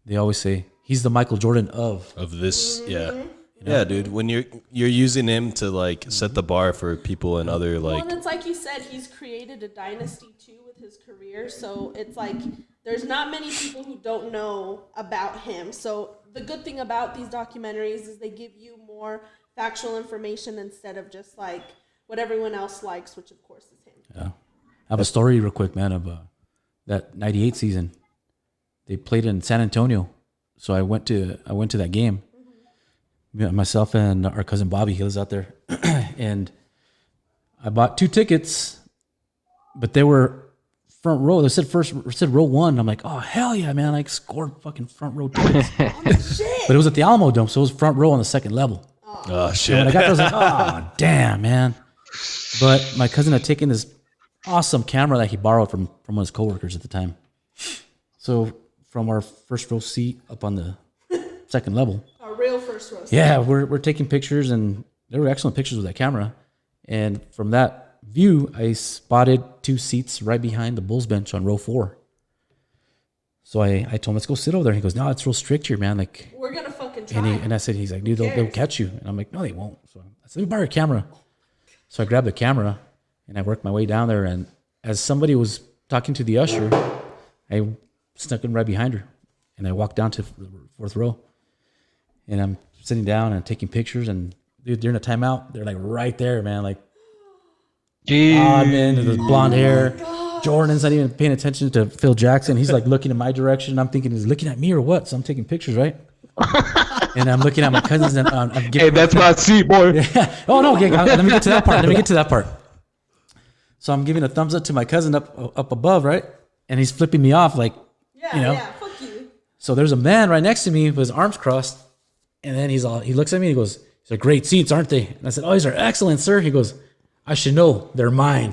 They always say he's the Michael Jordan of this. Yeah, yeah, dude. When you're using him to like set the bar for people and other like. Well, and it's like you said, he's created a dynasty too with his career. So it's like there's not many people who don't know about him. So the good thing about these documentaries is they give you more factual information instead of just like what everyone else likes, which of course is him. Yeah. I have a story real quick, man, of that '98 season. They played in San Antonio, so I went to that game. Myself and our cousin Bobby, he lives out there, and I bought 2 tickets, but they were front row. They said row 1. I'm like, oh hell yeah, man! I scored fucking front row tickets. But it was at the Alamo Dome, so it was front row on the second level. Oh shit! And when I got there, I was like, oh damn, man. But my cousin had taken this awesome camera that he borrowed from one of his coworkers at the time. So from our first row seat up on the second level, Our real first row. yeah, we're taking pictures, and there were excellent pictures with that camera. And from that view, I spotted 2 seats right behind the Bulls bench on row 4. So I told him, let's go sit over there. He goes, no, it's real strict here, man. Like, We're gonna fucking try. and I said, he's like, dude, they'll catch you. And I'm like, no, they won't. So I said, let me borrow your camera. So I grabbed the camera and I worked my way down there. And as somebody was talking to the usher, I snuck in right behind her. And I walked down to the 4th row. And I'm sitting down and taking pictures. And dude, during the timeout, they're like right there, man. Like, man, the blonde hair. Jordan's not even paying attention to Phil Jackson. He's like looking in my direction. I'm thinking, he's looking at me or what? So I'm taking pictures, right? And I'm looking at my cousins and I'm giving. Hey, that's my seat, boy. Yeah. Oh no, okay, let me get to that part. So I'm giving a thumbs up to my cousin up above, right? And he's flipping me off, like, fuck you. So there's a man right next to me with his arms crossed, and then he looks at me and he goes, "These are great seats, aren't they?" And I said, "Oh, these are excellent, sir." He goes, "I should know, they're mine."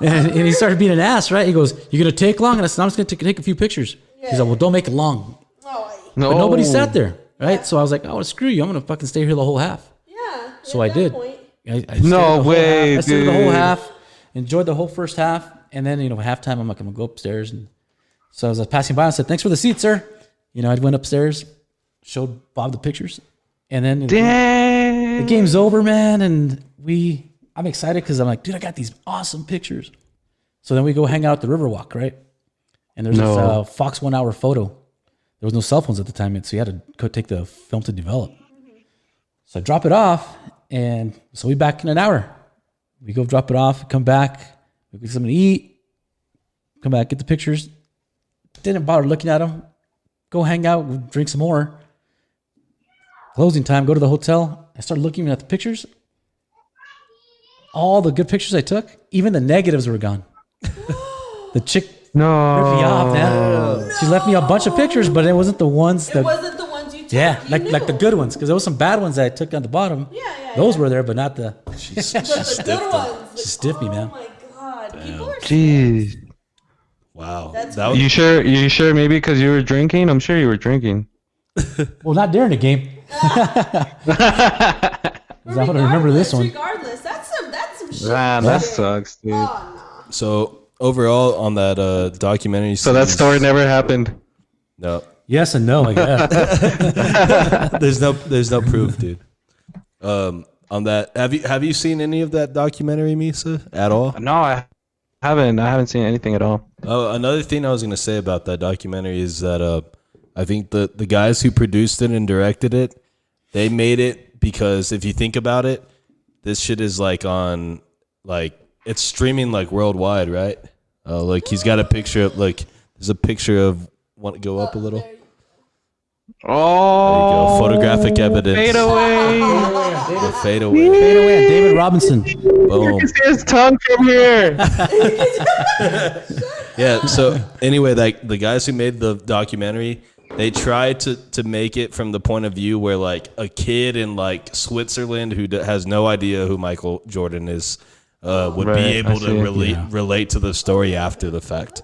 and he started being an ass, right? He goes, "You're gonna take long?" And I said, "I'm just gonna take a few pictures." He's like, "Well, don't make it long." No. But nobody sat there, right? So I was like, "Oh, screw you! I'm gonna fucking stay here the whole half." Yeah. So I did. I No way, I stayed the whole dude. half, enjoyed the whole first half, and then halftime I'm like, I'm gonna go upstairs, and so I was passing by and said, "Thanks for the seat, sir." I went upstairs, showed Bob the pictures, and then the game's over, man, and I'm excited because I'm like, dude, I got these awesome pictures. So then we go hang out at the Riverwalk, right? And there's this Fox 1 hour photo. There was no cell phones at the time, so you had to go take the film to develop. So I drop it off, and so we back in an hour. We go drop it off, come back, we get something to eat, come back, get the pictures. Didn't bother looking at them. Go hang out, drink some more. Closing time, go to the hotel. I started looking at the pictures. All the good pictures I took, even the negatives were gone. The chick ripped me off, man. She left me a bunch of pictures, but it wasn't the ones It that. wasn't the ones you took. Yeah, You like the knew. good ones, because there was some bad ones that I took on the bottom. Yeah, Those were there, but not the. But the good ones. She stiffed me, man. Oh my god. People are Jeez. Wow. That's That was, You sure? You sure? Maybe because you were drinking? I'm sure you were drinking. Well, not during the game. I want to remember this one. Regardless, that's some shit. Man, that sucks, dude. Oh, no. so overall on that documentary. So that story never happened. No. Yes and no, I guess. There's no proof, dude. On that, have you seen any of that documentary, Misa, at all? No, I haven't. I haven't seen anything at all. Oh, another thing I was gonna say about that documentary is that I think the guys who produced it and directed it, they made it because if you think about it, this shit is like on like it's streaming like worldwide, right? Like he's got a picture of like there's a picture of want to go up a little. There Oh, you go. Photographic evidence. fade away. The fade away. Fade away, David Robinson. Boom. You can see his tongue from here. Yeah. So anyway, like the guys who made the documentary, they tried to make it from the point of view where like a kid in like Switzerland who has no idea who Michael Jordan is would Right, be I able to see. relate to the story after the fact.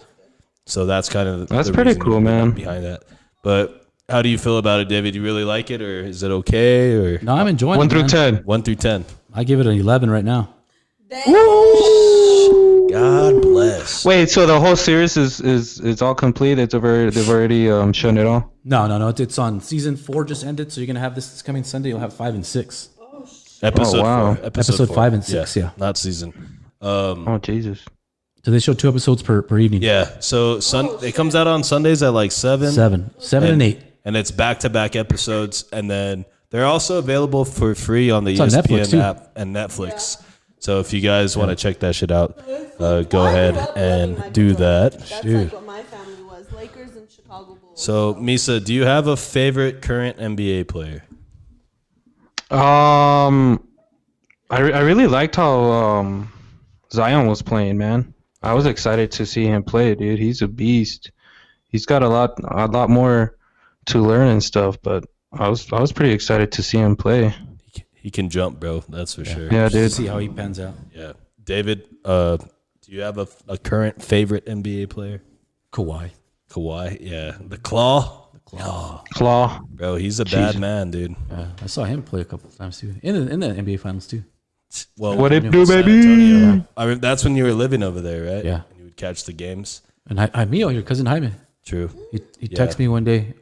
So that's kind of That's the pretty reason cool, man. behind that. But how do you feel about it, David? You really like it, or is it okay? Or No, I'm enjoying 1 it. through man. 10. 1 through 10? I give it an 11 right now. God bless. Wait, so the whole series is all complete? They've already shown it all. No. It's on season 4 just ended, so you're gonna have this coming Sunday. You'll have 5 and 6. Episode Oh, wow. 4. Episode 5 and 6, yeah. Not season. Oh Jesus. So they show 2 episodes per evening. Yeah. So it comes out on Sundays at like 7. 7 and 8. And it's back-to-back episodes. And then they're also available for free on the It's on Netflix, ESPN too. app and Netflix. So if you guys want to check that shit out, go ahead and do that. That's Dude. like what my family was. Lakers and Chicago Bulls. So, Misa, do you have a favorite current NBA player? I really liked how Zion was playing, man. I was excited to see him play, dude. He's a beast. He's got a lot more to learn and stuff, but I was pretty excited to see him play. He can jump, bro. That's for sure. Yeah, To dude. see how he pans out. Yeah. David, do you have a current favorite NBA player? Kawhi. Kawhi, yeah. The Claw? Claw. Bro, he's a bad man, dude. I saw him play a couple of times too. In the NBA finals too. Well, What it do, San baby? Antonio. I mean, that's when you were living over there, right? Yeah. And you would catch the games. And Jaime, your cousin Jaime, True. he texted me one day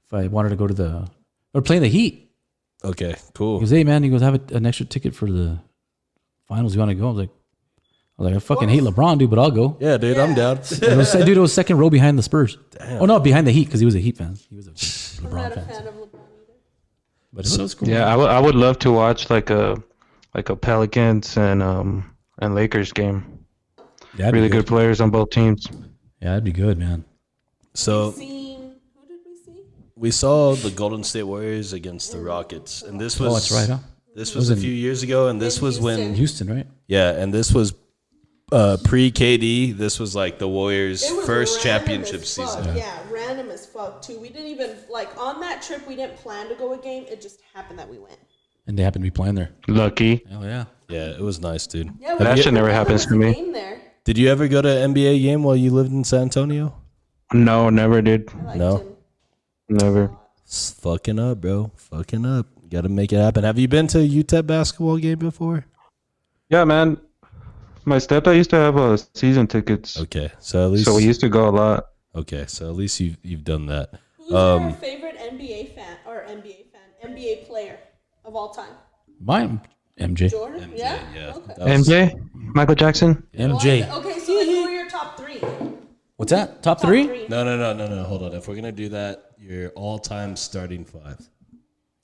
if I wanted to go to we're playing the Heat. Okay, He cool. goes, hey man, he goes, I have an extra ticket for the finals. You want to go? I was like, I fucking hate LeBron, dude, but I'll go. Yeah, dude, I'm down. It was second row behind the Spurs. Oh no, behind the Heat because he was a Heat fan. He was a I'm LeBron not a fan. fan of LeBron either. But it was cool. Yeah, I would love to watch like a Pelicans and Lakers game. That'd Really be good players on both teams. Yeah, that'd be good, man. So Who did we see? we saw the Golden State Warriors against the Rockets, and this was That's right, huh? This was a in- few years ago, and this was when Houston, right? yeah, and this was pre KD. This was like the Warriors' It was first random championship as fuck. season. Yeah, random as fuck too. We didn't even on that trip. We didn't plan to go a game. It just happened that we went. And they happened to be playing there. Lucky. Oh yeah. Yeah, it was nice, dude. Yeah, That shit never happens to me. Game there. Did you ever go to an NBA game while you lived in San Antonio? No, never did. I liked No. him. Never. It's fucking up, bro. Fucking up. Got to make it happen. Have you been to a UTEP basketball game before? Yeah, man. My stepdad used to have season tickets, Okay, so at least so we used to go a lot. okay, so at least you've done that. Who's your favorite NBA player of all time? Mine, MJ. Jordan. Yeah. Okay. That was- MJ, Michael Jackson. MJ. Okay, so who are your top three? What's that? Top three? No. Hold on. If we're gonna do that, your all-time starting five.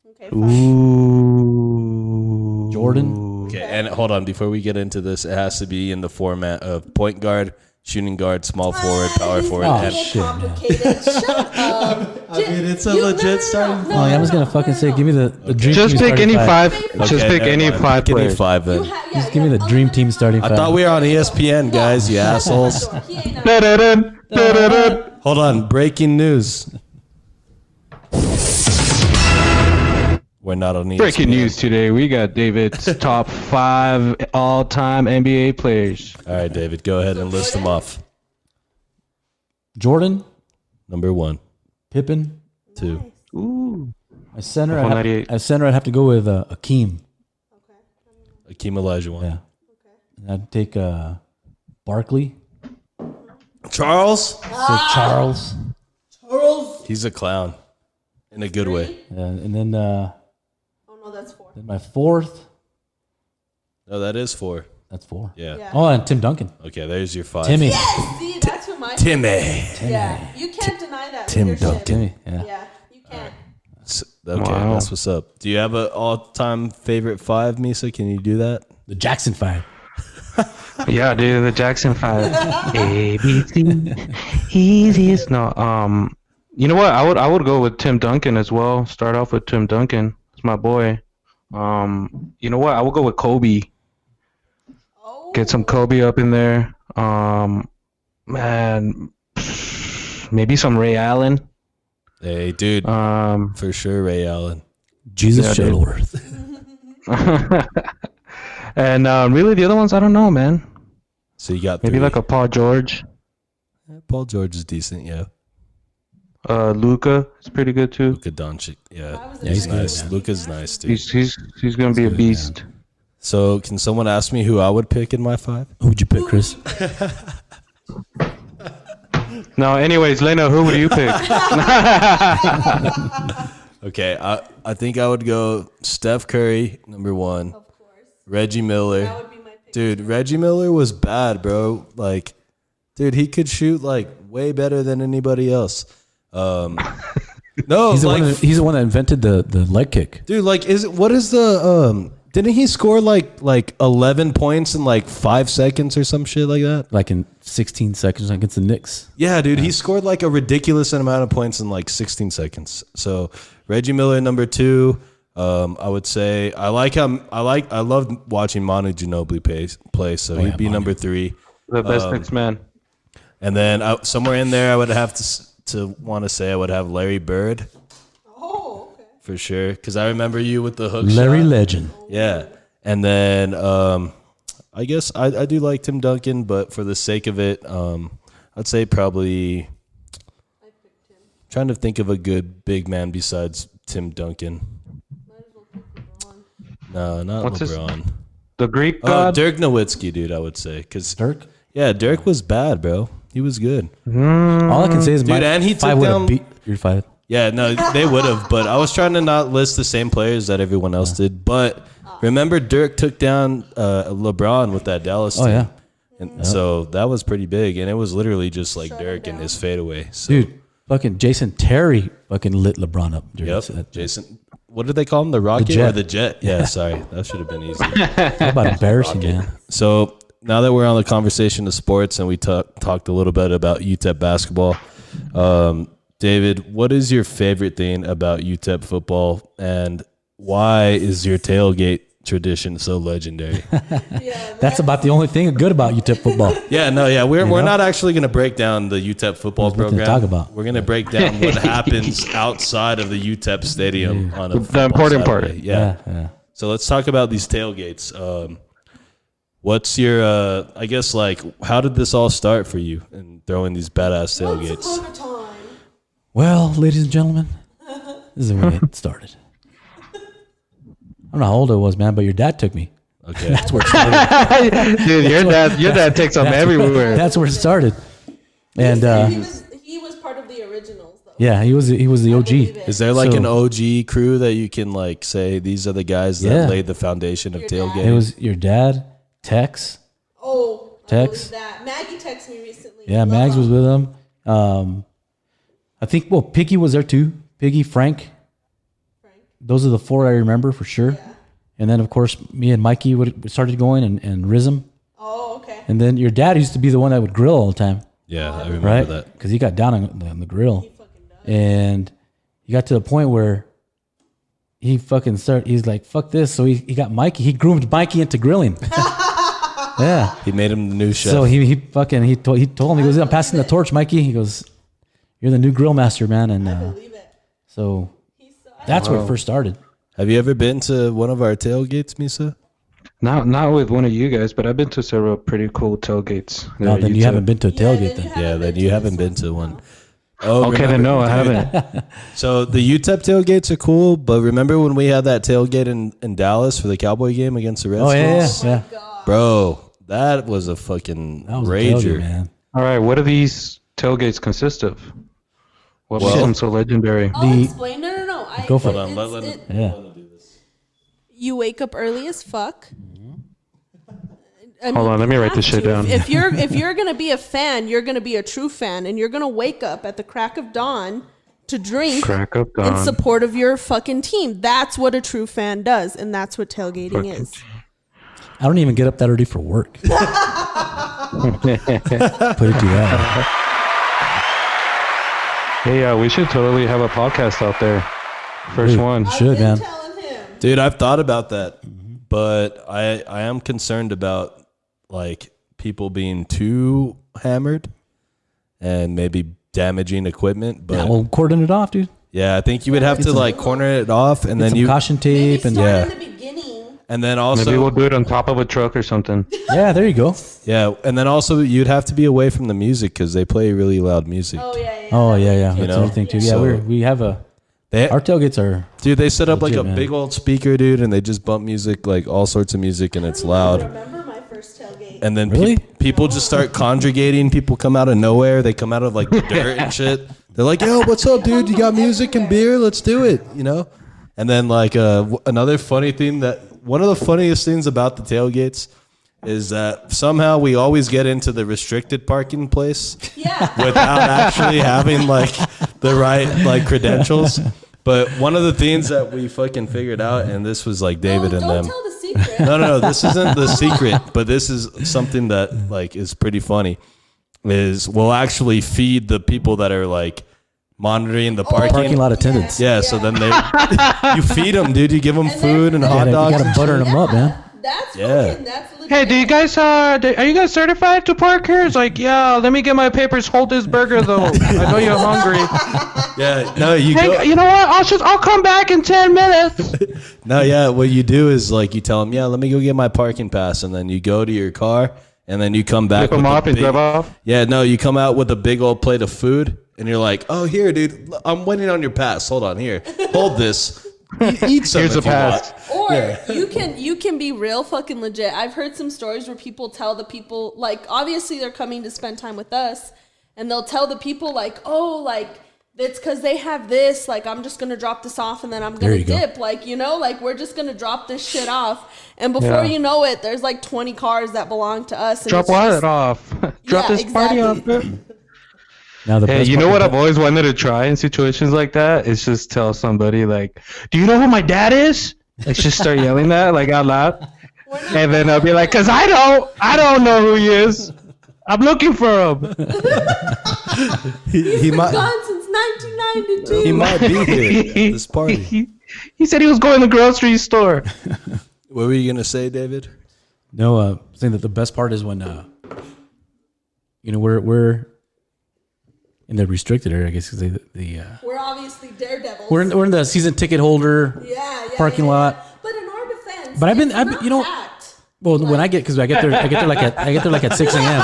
Okay, fine. Ooh. Jordan. Okay, and hold on. Before we get into this, it has to be in the format of point guard, shooting guard, small forward, power forward, Oh, and shit, man. complicated. Shut up. I mean, it's a legit starting Oh, yeah, I was gonna fucking say, give me the dream Just team pick starting any five. Just Okay, pick never any mind. five Pick any players. five then. Just give me the dream team starting I five. thought we were on ESPN, guys. You assholes. He ain't not- Da-da-dun, da-da-dun. Hold on. Breaking news. We're not on ESPN. Breaking news today. We got David's top 5 all-time NBA players. All right, David, go ahead and list them off. Jordan, Number 1, Pippen. 2. Ooh. My center, iPhone 98. I'd have to go with Akeem. Akeem Olajuwon. Yeah. And I'd take Barkley, Charles. so Charles, He's a clown in a good way. and then Oh no, that's 4. my fourth. No, that is 4. That's 4. Yeah. Yeah. Oh, and Tim Duncan, Okay, there's your 5. Timmy, See, that's who my Timmy. Yeah, you can't deny that. Tim leadership. Duncan. Timmy. Yeah. Yeah, you can't. Okay, Wow. that's what's up. Do you have an all-time favorite 5, Misa? Can you do that? The Jackson Five. Yeah, dude, the Jackson 5. ABC. Easiest. No, you know what? I would go with Tim Duncan as well. Start off with Tim Duncan. It's my boy. You know what? I will go with Kobe. Oh, Get some Kobe up in there. Man, maybe some Ray Allen. Hey, dude, Um, for sure, Ray Allen. Jesus Yeah, dude. Shuttleworth. and really the other ones, I don't know, man. So you got Maybe 3. like a Paul George. Paul George is decent, yeah. Luca is pretty good too. Luka Doncic, yeah. I was Yeah, he's He's a nice. good, Luka's nice, dude. He's gonna be a good, beast. So can someone ask me who I would pick in my 5? Who'd you pick, Chris? No, anyways, Lena, who would you pick? Okay, I think I would go Steph Curry, number 1. Of course. Reggie Miller. That would be my pick. Dude, Reggie Miller was bad, bro. Like, dude, he could shoot like way better than anybody else. No, He's the, like, he's the one that invented the leg kick. dude, like, what is the didn't he score like 11 points in like 5 seconds or some shit like that? Like in 16 seconds against the Knicks. Yeah, dude, he scored like a ridiculous amount of points in like 16 seconds. So Reggie Miller, number 2. I would say I loved watching Manu Ginobili play. So yeah, he'd be Manu. number 3. The best Knicks man. And then somewhere in there, I would have to want to say I would have Larry Bird Oh, okay. for sure, because I remember you with the hook Larry shot. Legend. Yeah, and then I guess I do like Tim Duncan, but for the sake of it, I'd say probably I picked him. trying to think of a good big man besides Tim Duncan. Might as well pick LeBron. No, not What's his- LeBron. The Greek Oh, god. Dirk Nowitzki, dude. I would say because Dirk. yeah, Dirk was bad, bro. He was good. All I can say is Dude, my and he 5 took would have down- beat your 5. Yeah, no, they would have, but I was trying to not list the same players that everyone else did. But remember, Dirk took down LeBron with that Dallas team. Oh, yeah. And so that was pretty big, and it was literally just like Dirk and his fadeaway. So, Dude, fucking Jason Terry fucking lit LeBron up. During yep, that. Jason. What did they call him? The Rocket Jet. or the Jet? Yeah, sorry, that should have been easy. How about embarrassing, man? So now that we're on the conversation of sports and we talked a little bit about UTEP basketball, David, what is your favorite thing about UTEP football, and why is your tailgate tradition so legendary? Yeah, That's about the only thing good about UTEP football. We're not actually going to break down the UTEP football There's nothing to program. talk about. We're going to break down what happens outside of the UTEP stadium on a The football important part. Saturday. Yeah. Yeah. So let's talk about these tailgates. What's your, I guess, like, how did this all start for you in throwing these badass Once tailgates? upon a time. Well, ladies and gentlemen, this is when it started. I don't know how old I was, man, but your dad took me. Okay. That's where it started. Dude, your dad takes them everywhere. That's where it started. And He was part of the originals, though. yeah, he was the OG. Believe it. Is there like So- an OG crew that you can like say these are the guys that Yeah. laid the foundation of Your dad. tailgating? It was your dad, Tex. Oh, Tex. I believe that. Maggie texted me recently. Yeah, Love Mags was him. with him. I think Piggy was there too. Piggy, Frank. Frank. Those are the 4 I remember for sure. Yeah. And then of course me and Mikey started going and Rizm. Oh, okay. And then your dad used to be the one that would grill all the time, Yeah, I remember right? that. Because he got down on the grill, and he got to the point where he fucking started. He's like, "Fuck this!" So he got Mikey. He groomed Mikey into grilling. Yeah. He made him the new chef. So he told him, he goes, "I'm passing the torch, Mikey." He goes, "You're the new grill master, man." And Believe it. so that's where it first started. Have you ever been to one of our tailgates, Misa? Not with one of you guys, but I've been to several pretty cool tailgates. No, then you haven't been to a tailgate then. Yeah, then you haven't been to one. Oh, Okay, then no, I haven't. So the UTEP tailgates are cool, but remember when we had that tailgate in Dallas for the Cowboy game against the Redskins? Oh yeah. Bro, that was a fucking That was a rager. tailgate, man. All right, what do these tailgates consist of? What makes Well- them so legendary? I'll explain. No. Go for it. Hold on, let him Yeah. do this. You wake up early as fuck. Hold on, let me write this shit down. If you're gonna be a fan, you're gonna be a true fan, and you're gonna wake up at the crack of dawn to drink Crack up in dawn. support of your fucking team. That's what a true fan does, and that's what tailgating is. I don't even get up that early for work. Put it to that. Hey, we should totally have a podcast out there. First Dude. one. Should, man. Telling him. Dude, I've thought about that, but I am concerned about like people being too hammered and maybe damaging equipment. But Yeah, well, cordon it off, dude. yeah, I think you would have to like corner it off, and then Some you caution Maybe tape and start yeah. in the beginning. and then Maybe also we'll do it on top of a truck or something. yeah, there you go. yeah, and then also you'd have to be away from the music because they play really loud music. Oh yeah. Oh yeah. That's know? another thing too. Yeah, So- we have a They, our tailgates are dude, they set up like a legit, man. big old speaker, dude, and they just bump music, like all sorts of music, and it's I loud. remember my first tailgate. And then Really? people just start congregating. People come out of nowhere. They come out of like the dirt and shit. They're like, "Yo, what's up, dude? You got music and beer? Let's do it." You know. And then like another funny thing one of the funniest things about the tailgates is that somehow we always get into the restricted parking place Yeah. without actually having like the right like credentials. But one of the things that we fucking figured out, and this was like David and don't them. tell the secret. No, this isn't the secret, but this is something that like is pretty funny. Is we'll actually feed the people that are like monitoring the parking lot attendants. Yeah, so then you feed them, dude. You give them And food and then- hot You dogs. gotta and butter them up, man. That's Yeah. fucking. That's legit. Hey, do you guys are you guys certified to park here? It's like, yeah, let me get my papers. Hold this burger though. I know you're hungry. Yeah, no, you Hey, go. you know what? I'll come back in 10 minutes. No, yeah, what you do is like you tell them, yeah, let me go get my parking pass, and then you go to your car, and then you come back. Pick them with a up and big- drive off. Yeah, no, you come out with a big old plate of food, and you're like, oh, here, dude, I'm waiting on your pass. Hold on, here, hold this. Eat some Here's if the you pass. want. Or you can be real fucking legit. I've heard some stories where people tell the people, like, obviously they're coming to spend time with us, and they'll tell the people like, oh, like it's because they have this, like I'm just gonna drop this off and then I'm There gonna you go. dip, like, you know, like we're just gonna drop this shit off, and before Yeah. you know it, there's like 20 cars that belong to us. And Drop it's what just- off? Drop Yeah, this party off. exactly. Now the Hey, best you part know what is I've always wanted to try in situations like that? Is just tell somebody like, "Do you know who my dad is?" Like, just start yelling that like out loud, and then I'll be like, "Cause I don't know who he is. I'm looking for him." He might, Gone since 1992. he might be here at this party. He said he was going to the grocery store. What were you gonna say, David? No, saying that the best part is when you know we're in the restricted area, I guess, because We're obviously daredevils. we're in the season ticket holder yeah, parking lot. But in our defense, But I've been- it's I've been- not you know- packed. Well, when I get I get there like at 6 a.m.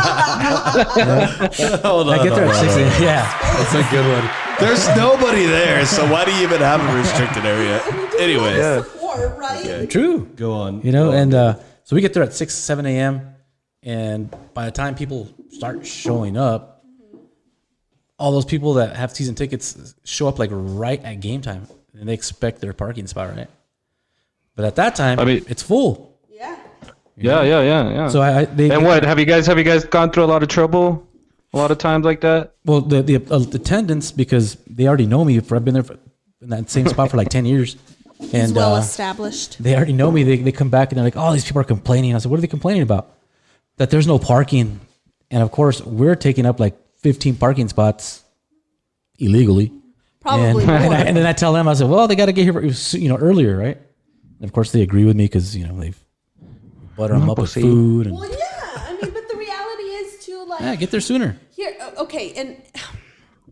Hold on, I get there at 6 a.m. Yeah, That's a good one. There's nobody there, so why do you even have a restricted area? Anyway, Support, right? true. go on. You know, and so we get there at 6, 7 a.m. And by the time people start showing up, all those people that have season tickets show up like right at game time, and they expect their parking spot, right? But at that time, I mean- it's full. Yeah. Yeah. So And what have you guys gone through a lot of trouble, a lot of times like that? Well, the attendants, because they already know me. I've been there in that same spot for like 10 years, It's and well established. they already know me. They come back and they're like, "Oh, these people are complaining." I said, "What are they complaining about?" that there's no parking, and of course we're taking up like 15 parking spots illegally. Probably and, more. and then I tell them, I said, well, they got to get here, earlier, right? And of course they agree with me because they've butter them up with food and Well, yeah. I mean, but the reality is too, like, get there sooner. here. Okay, and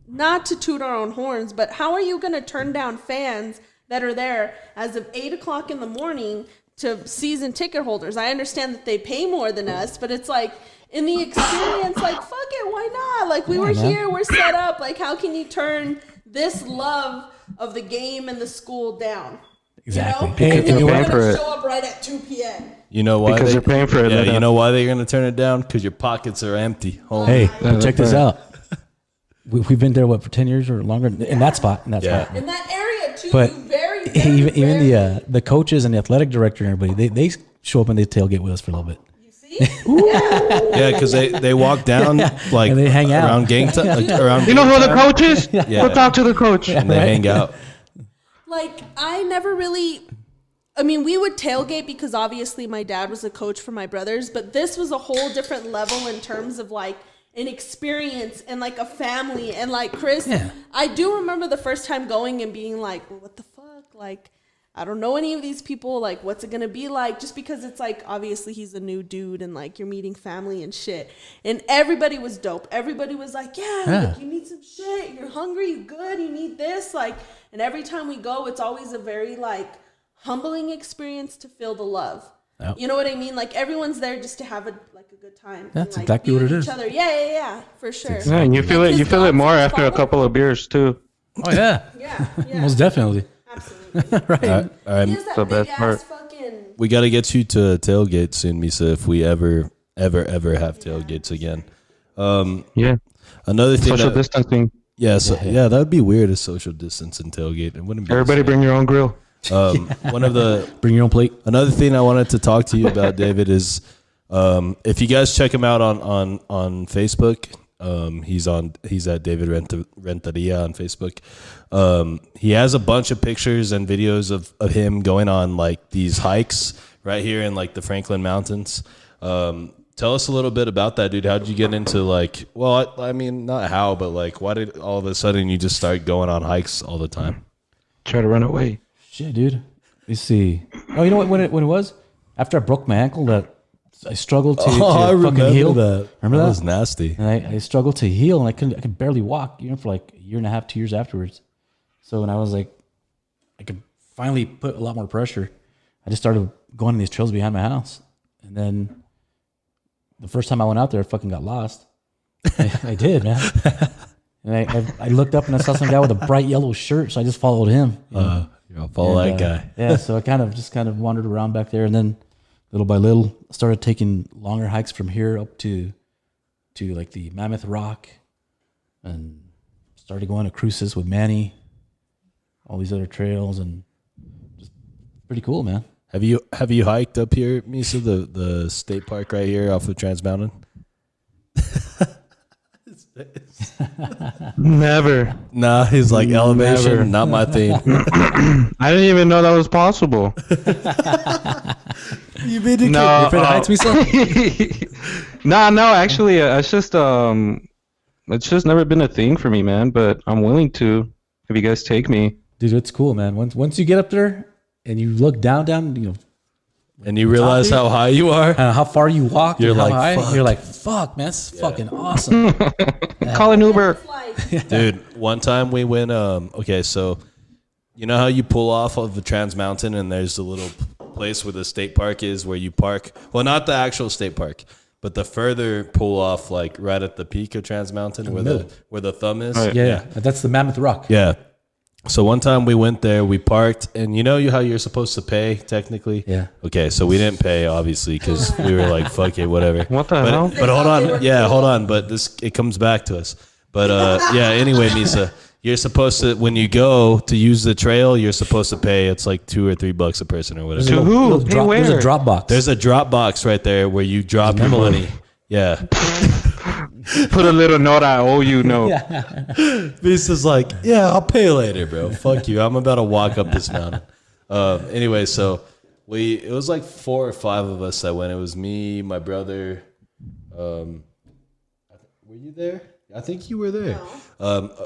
not to toot our own horns, but how are you going to turn down fans that are there as of 8:00 in the morning to season ticket holders? I understand that they pay more than us, but it's like in the experience, like, fuck it, why not? Like, we were here, we're set up. Like, how can you turn this love of the game and the school down? Exactly. Because You're you're going paying for to it. show up right at 2 p.m. You know why? Because they're paying for it. Yeah, let you them- know why they're gonna turn it down? Because your pockets are empty. Homie. Hey, Yeah, but check that's this right. out. We've been there for 10 years or longer in that spot. Yeah. In that area, too, But you very, very even rarely- the coaches and the athletic director and everybody, they show up and they tailgate with us for a little bit. You see? Yeah. Yeah, because they walk down like And they hang out. around gang time. Around You know who the game time, coach is? Yeah. Go talk to the coach. and they hang out. Like, I never really, I mean, we would tailgate because obviously my dad was a coach for my brothers, but this was a whole different level in terms of like an experience and like a family. And like, Chris, Yeah. I do remember the first time going and being like, well, what the fuck? Like, I don't know any of these people. Like, what's it going to be like? Just because it's like, obviously he's a new dude and like you're meeting family and shit. And everybody was dope. Everybody was like, yeah. Like, you need some shit. You're hungry. You good. You need this. Like, and every time we go, it's always a very like humbling experience to feel the love. Yep. You know what I mean? Like, everyo's there just to have a good time. That's and, like, exactly be what with it each is. Other. Yeah, for sure. Yeah, and you feel Like it. You his feel it dogs more would after a follow. couple of beers too. Oh yeah, Yeah, most definitely. absolutely. Right. All right, He has that the big best ass part. fucking. we got to get you to a tailgate soon, Misa. If we ever have tailgates again. Yeah, Another thing. social That, distancing. yeah, that would be weird. A social distance and tailgate. It wouldn't be. Everybody bring your own grill. One of the Bring your own plate. another thing I wanted to talk to you about, David, is if you guys check him out on Facebook. He's at David Renteria on Facebook. He has a bunch of pictures and videos of him going on like these hikes right here in like the Franklin Mountains. Tell us a little bit about that, dude. How did you get into like, well, I mean, not how, but like, why did all of a sudden you just start going on hikes all the time? Try to run away. Shit, dude. Let me see. Oh, you know what? When it was after I broke my ankle, that I struggled to fucking heal. that. Remember That that? was nasty. And I struggled to heal, and I could barely walk, for like a year and a half, 2 years afterwards. So when I was like, I could finally put a lot more pressure, I just started going on these trails behind my house. And then the first time I went out there, I fucking got lost. I did, man. And I looked up and I saw some guy with a bright yellow shirt, so I just followed him. I'll follow And, that guy. Yeah, so I kind of wandered around back there, and then little by little started taking longer hikes from here up to like the Mammoth Rock, and started going to cruises with Manny, all these other trails, and just pretty cool, man. Have you hiked up here, Misa, the state park right here off of Trans Mountain? Never. Nah, he's like elevation, Never. not my thing. I didn't even know that was possible. You made it. No, You afraid of heights, Misa? no. Actually, it's just never been a thing for me, man. But I'm willing to if you guys take me. Dude, it's cool, man. Once you get up there and you look down, And you realize how high you are. how far you walk, You're and how like, high, fuck. you're like, fuck, man, this is fucking awesome. Call an Uber. Like, Dude, one time we went, okay, so you know how you pull off of the Trans Mountain and there's a little place where the state park is where you park? Well, not the actual state park, but the further pull off, like right at the peak of Trans Mountain where the thumb is. Right. Yeah, that's the Mammoth Rock. Yeah. So one time we went there, we parked, and you know how you're supposed to pay technically? Yeah. Okay, so we didn't pay obviously because we were like, fuck it, whatever. What the hell? But hold on, yeah, hold on. But it comes back to us. But yeah, anyway, Misa, you're supposed to when you go to use the trail, you're supposed to pay. It's like $2 or $3 a person or whatever. To who? Hey, There's a where? drop box. There's a drop box right there where you drop your money. Yeah. Put a little note. I owe you. No. Misa's like, yeah, I'll pay later, bro. Fuck you. I'm about to walk up this mountain. Anyway, so it was like 4 or 5 of us that went. It was me, my brother, Were you there? I think you were there.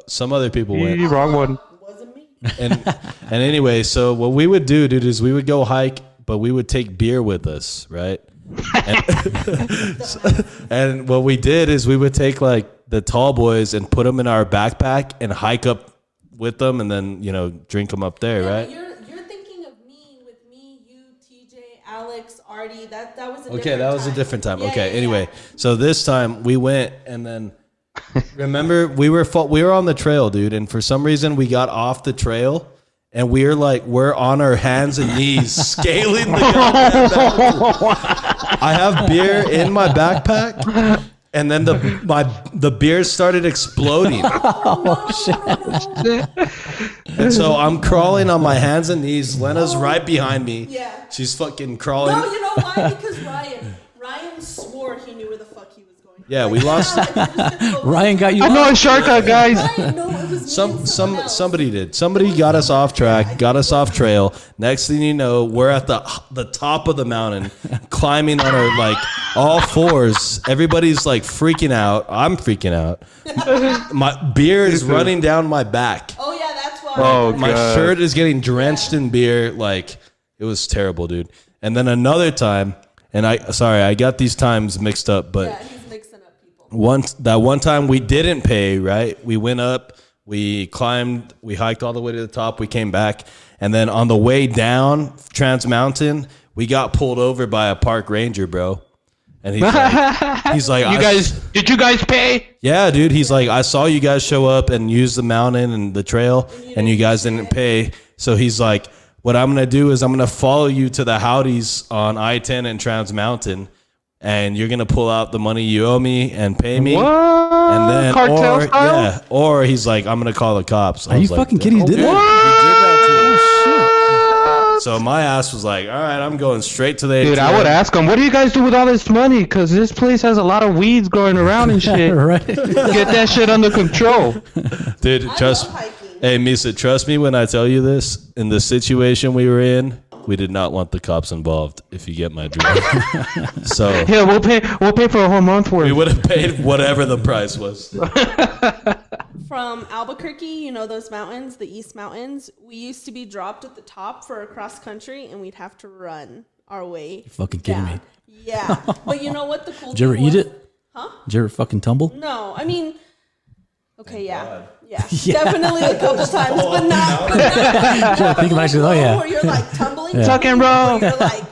Some other people went. You wrong one. Wasn't me. And anyway, so what we would do, dude, is we would go hike, but we would take beer with us, right? And what we did is we would take like the tall boys and put them in our backpack and hike up with them, and then drink them up there, right? You're thinking of me with me, you, TJ, Alex, Artie. That was a Okay, different that was time. a different time. Yeah, Okay, yeah, anyway, yeah. so this time we went, and then remember we were on the trail, dude, and for some reason we got off the trail. And we're on our hands and knees scaling the goddamn mountain. I have beer in my backpack, and then the beer started exploding. And so I'm crawling on my hands and knees. Lena's right behind me. Yeah. She's fucking crawling. No, you know why? Because Ryan swore he knew where the fuck he was going. Yeah, we lost. Like, we're just gonna go Ryan got you. I know a shortcut, guys. Ryan, no, it was me and someone else. Somebody did. Somebody got us off track, got us off trail. Next thing you know, we're at the top of the mountain, climbing on our like all fours. Everybody's like freaking out. I'm freaking out. My beer is running down my back. Oh yeah, that's why. Oh, My God. shirt is getting drenched in beer. Like it was terrible, dude. And then another time, and I got these times mixed up, but Yeah, he's mixing up people. one time we didn't pay, right? We went up, we climbed, we hiked all the way to the top, we came back, and then on the way down Trans Mountain, we got pulled over by a park ranger, bro. And he's like, Did you guys pay? yeah, dude. He's like, I saw you guys show up and use the mountain and the trail, and you guys didn't pay. So he's like, what I'm going to do is I'm going to follow you to the Howdies on I-10 and Trans Mountain, and you're going to pull out the money you owe me and pay me. What? And then, Cartel style? or he's like, I'm going to call the cops. Are you fucking kidding? He did that? He did that to me. So my ass was like, all right, I'm going straight to the Dude, ATM. I would ask him, what do you guys do with all this money? Because this place has a lot of weeds growing around and shit. Right. Get that shit under control. Dude, I trust love hiking. Hey, Misa, trust me when I tell you this. In the situation we were in, we did not want the cops involved, if you get my drift. So Yeah, we'll pay for a whole month worth. we would have paid whatever the price was. From Albuquerque, you know those mountains, the East Mountains. We used to be dropped at the top for a cross country, and we'd have to run our way. You're fucking kidding me. Yeah, but you know what the cool Did you ever thing eat was? it? Huh? Did you ever fucking tumble? No, I mean, okay, yeah, definitely a couple times, but not Yeah, think about it. Oh, yeah. where you're like tumbling, Tuck and roll. where you're like,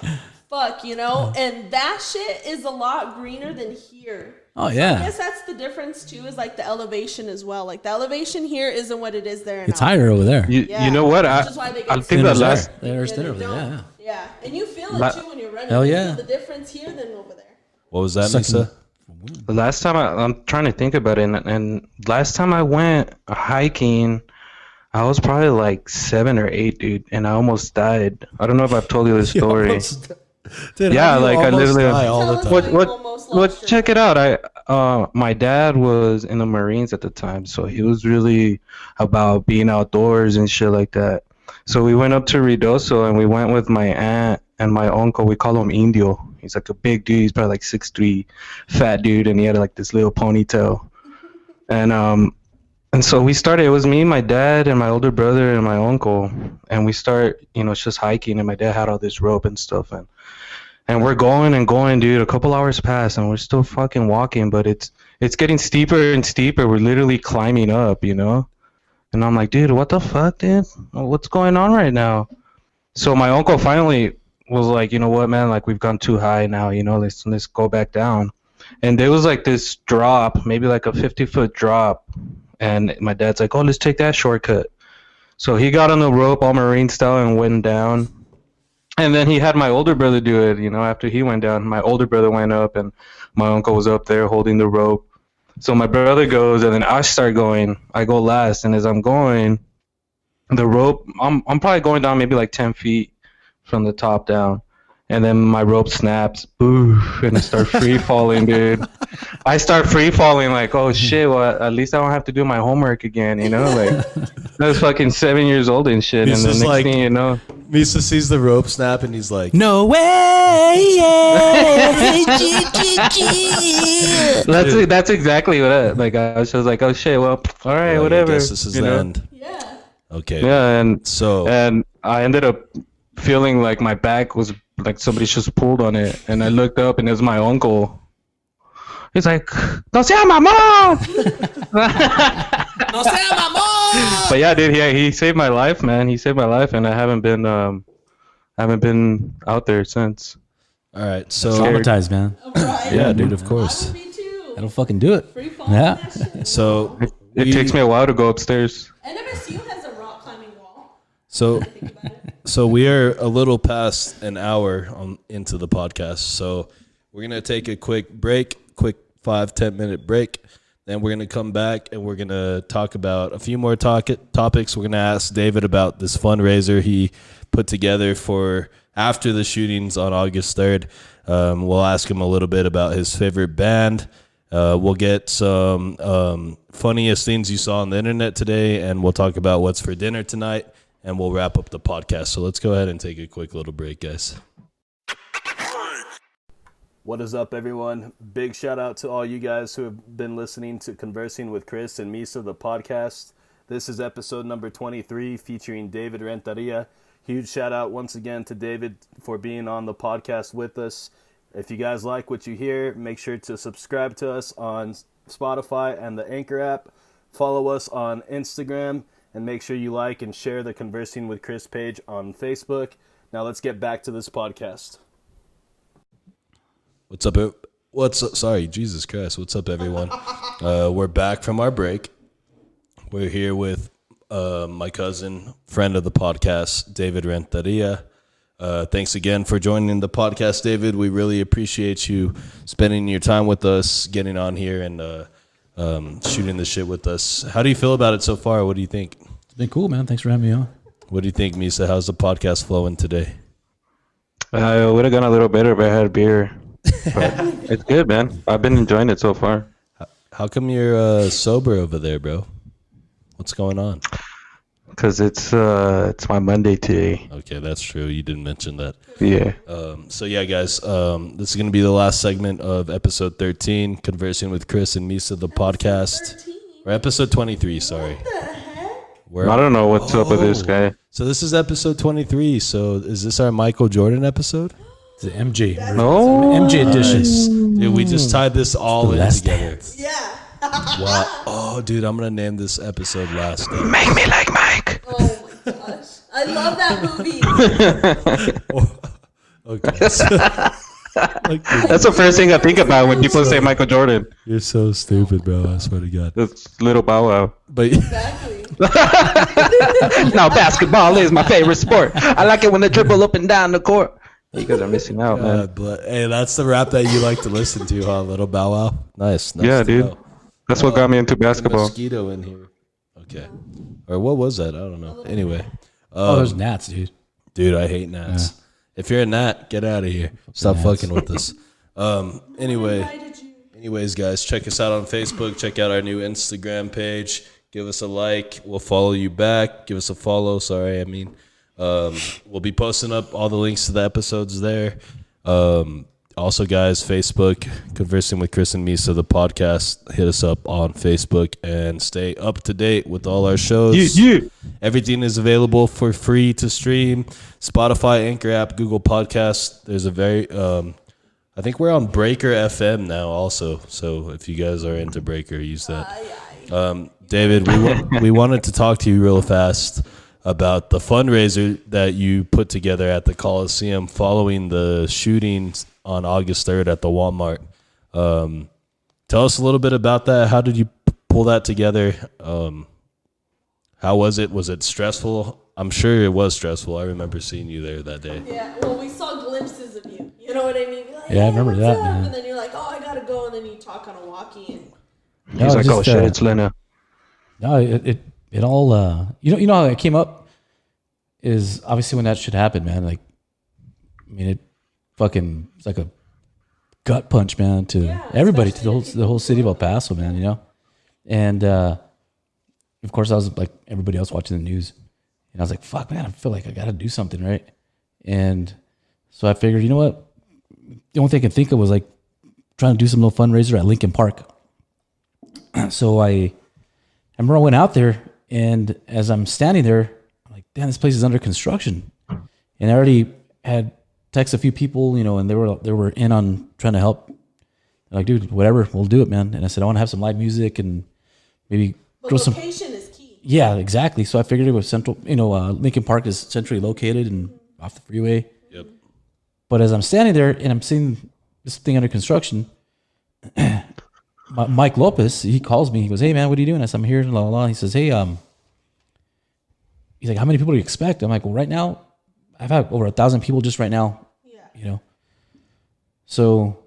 fuck, and that shit is a lot greener than here. Oh, I yeah. guess that's the difference too, is like the elevation as well. Like the elevation here isn't what it is there. In It's higher over there. You know what? Which is why they get I think that last There's they over there. don't. Yeah. Yeah, and you feel it La- too when you're running. Hell You yeah. feel the difference here than over there. What was that, Sucking- Misa? the last time I'm trying to think about it, and last time I went hiking, I was probably like 7 or 8, dude, and I almost died. I don't know if I've told you this story. Dude, Yeah, how do you like, I almost literally- die all the Tell us time. how you almost lost your Check it out. My dad was in the Marines at the time, so he was really about being outdoors and shit like that. So we went up to Ruidoso, and we went with my aunt and my uncle. We call him Indio. He's like a big dude. He's probably like 6'3", fat dude, and he had like this little ponytail. And so we started. It was me, my dad, and my older brother, and my uncle, and we start, just hiking. And my dad had all this rope and stuff, and we're going and going, dude. A couple hours pass, and we're still fucking walking, but it's getting steeper and steeper. We're literally climbing up, And I'm like, dude, what the fuck, dude? What's going on right now? So my uncle finally was like, you know what, man? Like, we've gone too high now. Let's go back down. And there was like this drop, maybe like a 50-foot drop. And my dad's like, oh, let's take that shortcut. So he got on the rope, all Marine style, and went down. And then he had my older brother do it, after he went down. My older brother went up, and my uncle was up there holding the rope. So my brother goes, and then I start going. I go last, and as I'm going, the rope, I'm probably going down maybe like 10 feet from the top down. and then my rope snaps, boo, and I start free falling, dude. I start free falling like, oh shit, well at least I don't have to do my homework again, you know? Like I was fucking 7 years old and shit, He's and the just next like- thing you know, Misa sees the rope snap and he's like, No way! Yeah. that's exactly what I was just like, oh shit, well, all right, "Well, I whatever. guess this is you the know? end." Yeah. Okay. Yeah, and So I ended up feeling like my back was like somebody just pulled on it, and I looked up and it was my uncle. He's like, "No sea mamón!" No sea mamón! But yeah, dude, he saved my life, man. He saved my life, and I haven't been out there since. all right. So Traumatized, man. Right. yeah, dude, of course. I would be too. That'll fucking do it. Free falling. Yeah. That shit. So It takes me a while to go upstairs. NMSU has a rock climbing wall. So Think about it. so we are a little past an hour into the podcast. So we're gonna take a quick break, quick 5-10 minute break. Then we're gonna come back and we're gonna talk about a few more topics. We're gonna ask David about this fundraiser he put together for after the shootings on August 3rd. We'll ask him a little bit about his favorite band. We'll get some funniest things you saw on the internet today, and we'll talk about what's for dinner tonight, and we'll wrap up the podcast. So let's go ahead and take a quick little break, guys. What is up, everyone? Big shout out to all you guys who have been listening to Conversing with Chris and Misa, the podcast. This is episode number 23 featuring David Renteria. Huge shout out once again to David for being on the podcast with us. If you guys like what you hear, make sure to subscribe to us on Spotify and the Anchor app. Follow us on Instagram, and make sure you like and share the Conversing with Chris page on Facebook. Now let's get back to this podcast. What's up? Sorry, Jesus Christ. What's up, everyone? We're back from our break. We're here with my cousin, friend of the podcast, David Renteria. Thanks again for joining the podcast, David. We really appreciate you spending your time with us, getting on here and shooting the shit with us. How do you feel about it so far? What do you think? It's been cool, man. Thanks for having me on. What do you think, Misa? How's the podcast flowing today? I would have gone a little better if I had beer. But it's good, man. I've been enjoying it so far. How come you're sober over there, bro? What's going on? Because it's my Monday today. Okay, that's true. You didn't mention that. Yeah. So yeah, guys, this is going to be the last segment of episode 13, Conversing with Chris and Misa, the podcast. 13. Or episode 23, sorry. What the heck? We're I don't know what's up with this guy. So this is episode 23. So is this our Michael Jordan episode? It's the MJ. No. MJ edition. Dude, we just tied this all in Last together. Dance. Yeah. Wow. Oh, dude, I'm going to name this episode Last Dance. Make me like Mike. Oh my gosh. I love that movie. Okay. That's the first thing I think about when people say Michael Jordan. You're so stupid, bro. I swear to God. It's Little Bow Wow. But Exactly. Now basketball is my favorite sport. I like it when they dribble up and down the court. You guys are missing out, man. but hey, that's the rap that you like to listen to, huh? Little Bow Wow. Nice. Yeah, to dude. know. That's what got me into The basketball. mosquito in here. Okay. Or what was that? I don't know. Anyway. Oh, there's gnats, dude. Dude, I hate gnats. If you're a gnat, get out of here. Stop gnats. fucking with us. Anyways, guys, check us out on Facebook. Check out our new Instagram page. Give us a like. We'll follow you back. Give us a follow. Sorry, I mean. We'll be posting up all the links to the episodes there. Also, guys, Facebook, Conversing with Chris and Misa, the podcast. Hit us up on Facebook and stay up to date with all our shows. Yeah. Everything is available for free to stream. Spotify, Anchor app, Google Podcasts. There's a very, I think we're on Breaker FM now also. So if you guys are into Breaker, use that. David, we wanted to talk to you real fast about the fundraiser that you put together at the Coliseum following the shootings on August 3rd at the Walmart. Tell us a little bit about that. How did you pull that together? How was it? Was it stressful? I'm sure it was stressful. I remember seeing you there that day. Yeah, well, we saw glimpses of you. You know what I mean? You're like, Yeah, I "Hey, remember what's that, up?" man. And then you're like, oh, I gotta go. And then you talk on a walkie. And He's like, oh shit, it's Lena. No, it all you know how it came up is obviously when that shit happened, man. Like, I mean, fucking, it's like a gut punch, man, to everybody, to the whole city of El Paso, man, you know? And, of course, I was like everybody else watching the news. And I was like, fuck, man, I feel like I got to do something, right? And so I figured, you know what? The only thing I could think of was like trying to do some little fundraiser at Lincoln Park. So I remember I went out there, and as I'm standing there, I'm like, damn, this place is under construction. And I already had texted a few people, you know, and they were in on trying to help. They're like, dude, whatever, we'll do it, man. And I said, I want to have some live music and maybe But location is key. Yeah, exactly. So I figured it was central. You know, Lincoln Park is centrally located and off the freeway. Yep. But as I'm standing there and I'm seeing this thing under construction, Mike Lopez, he calls me. He goes, "Hey man, what are you doing?" I said, "I'm here." La la la. He says, "Hey, he's like, how many people do you expect?" I'm like, "Well, right now, I've had over 1,000 people just right now." Yeah. You know. So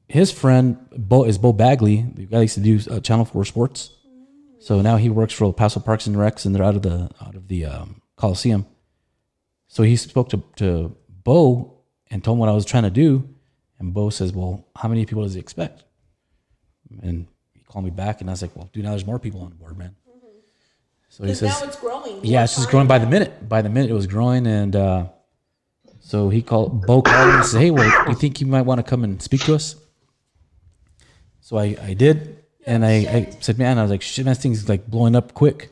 his friend Bo Bagley, the guy that used to do Channel 4 Sports. So now he works for El Paso Parks and Recs, and they're out of the Coliseum. So he spoke to Bo and told him what I was trying to do, and Bo says, "Well, how many people does he expect?" And he called me back, and I was like, "Well, dude, now there's more people on board, man." Mm-hmm. So he says, "Now it's growing." Yeah, it's just growing by the minute. By the minute, it was growing, and so Bo called him and said, "Hey, well, do you think you might want to come and speak to us?" So I did. And I said, man, I was like, shit, man, this thing's like blowing up quick,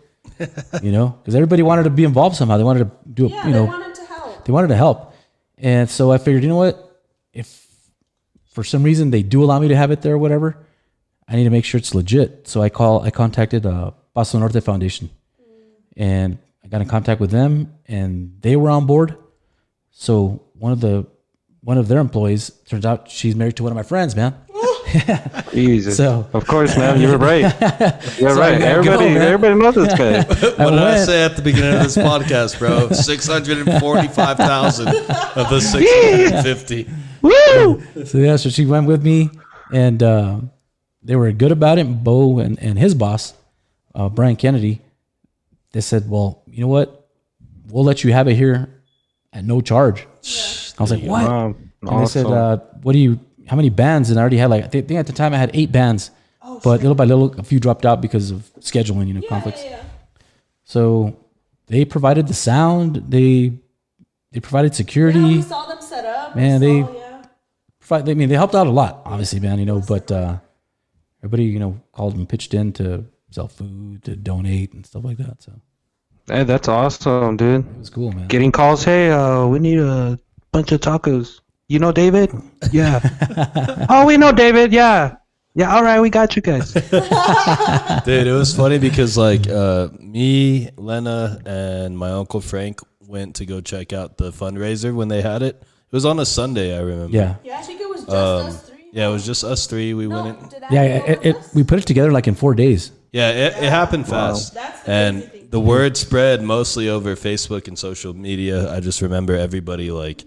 you know, because everybody wanted to be involved somehow. They wanted to do it, you know. They wanted to help. They wanted to help. And so I figured, you know what? If for some reason they do allow me to have it there or whatever, I need to make sure it's legit. So I contacted Paso Norte Foundation, and I got in contact with them, and they were on board. So one of their employees, turns out she's married to one of my friends, man. Jesus. So of course, man, you were right. You're right. Everybody knows this guy. What did I say at the beginning of this podcast, bro? 645,000 of the 650. Woo! So yeah, so she went with me, and they were good about it. Bo and his boss, Brian Kennedy, they said, "Well, you know what? We'll let you have it here at no charge." I was like, "What?" Awesome. And they said, "What do you? How many bands?" And I already had I think at the time I had 8 bands, but little by little, a few dropped out because of scheduling, you know, conflicts. Yeah. So they provided the sound. They provided security. Yeah, we saw them set up. Man, they helped out a lot, obviously, man, you know, but everybody, you know, called and pitched in to sell food, to donate and stuff like that. So Hey, that's awesome, dude. it was cool, man. Getting calls, hey, we need a bunch of tacos. You know David? Yeah. Oh, we know David. Yeah. Yeah. All right. We got you guys. Dude, it was funny because like me, Lena, and my uncle Frank went to go check out the fundraiser when they had it. It was on a Sunday, I remember. Yeah. Yeah, I think it was just us 3. Yeah, it was just us 3. We went in. We put it together like in 4 days. Yeah, it happened fast. That's the And crazy thing. the word spread mostly over Facebook and social media. I just remember everybody like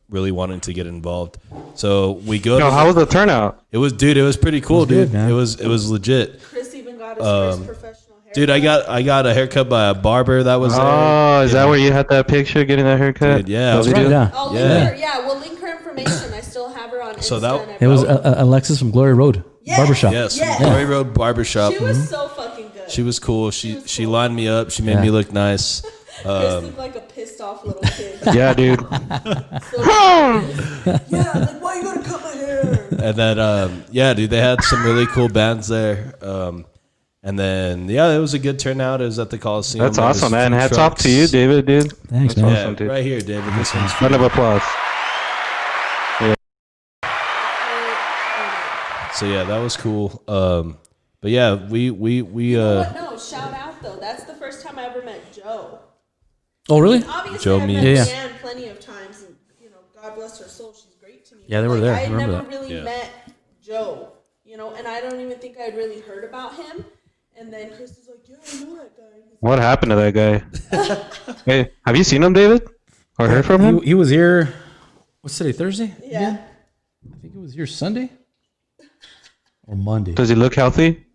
really wanting to get involved. So we go No, how was the turnout? It was pretty cool, good, dude. man. It was legit. Chris even got his first professional haircut. Dude, I got a haircut by a barber that was there. Oh, is that where you had that picture getting that haircut? Dude, yeah. That video? Yeah. I'll Yeah. link her. Yeah, we'll link her information. I still have her on Insta. So that- and It was everything. Alexis from Glory Road Barbershop. Yes, Yeah. Glory Road Barbershop. She was so fucking good. She was cool. She cool. lined me up. She made me look nice. Chris looked like a pissed off little kid. Yeah, dude. So, yeah, like, why you gotta cut my hair? And then, yeah, dude, they had some really cool bands there. And then, yeah, it was a good turnout. It was at the Coliseum. That's There was awesome, man. food Hats off to you, trucks. David, dude. Thanks, That's man. Yeah, awesome, dude. right here, David. This one's Round of applause. So yeah, that was cool. But yeah, we But no, shout out though. That's the first time I ever met Joe. Oh, really? Obviously, Joe I've met Means. Yeah. Leanne plenty of times, and you know, God bless her soul, she's great to me. Yeah, they But, were there. I I remember never that. really Yeah. met Joe, you know, and I don't even think I'd really heard about him. And then Chris is like, "Yeah, I know that guy." He's What happened to that guy? Hey, have you seen him, Daid? Or heard from him? He was here. What's today? Thursday? Yeah. I think it was here Sunday or Monday. Does he look healthy?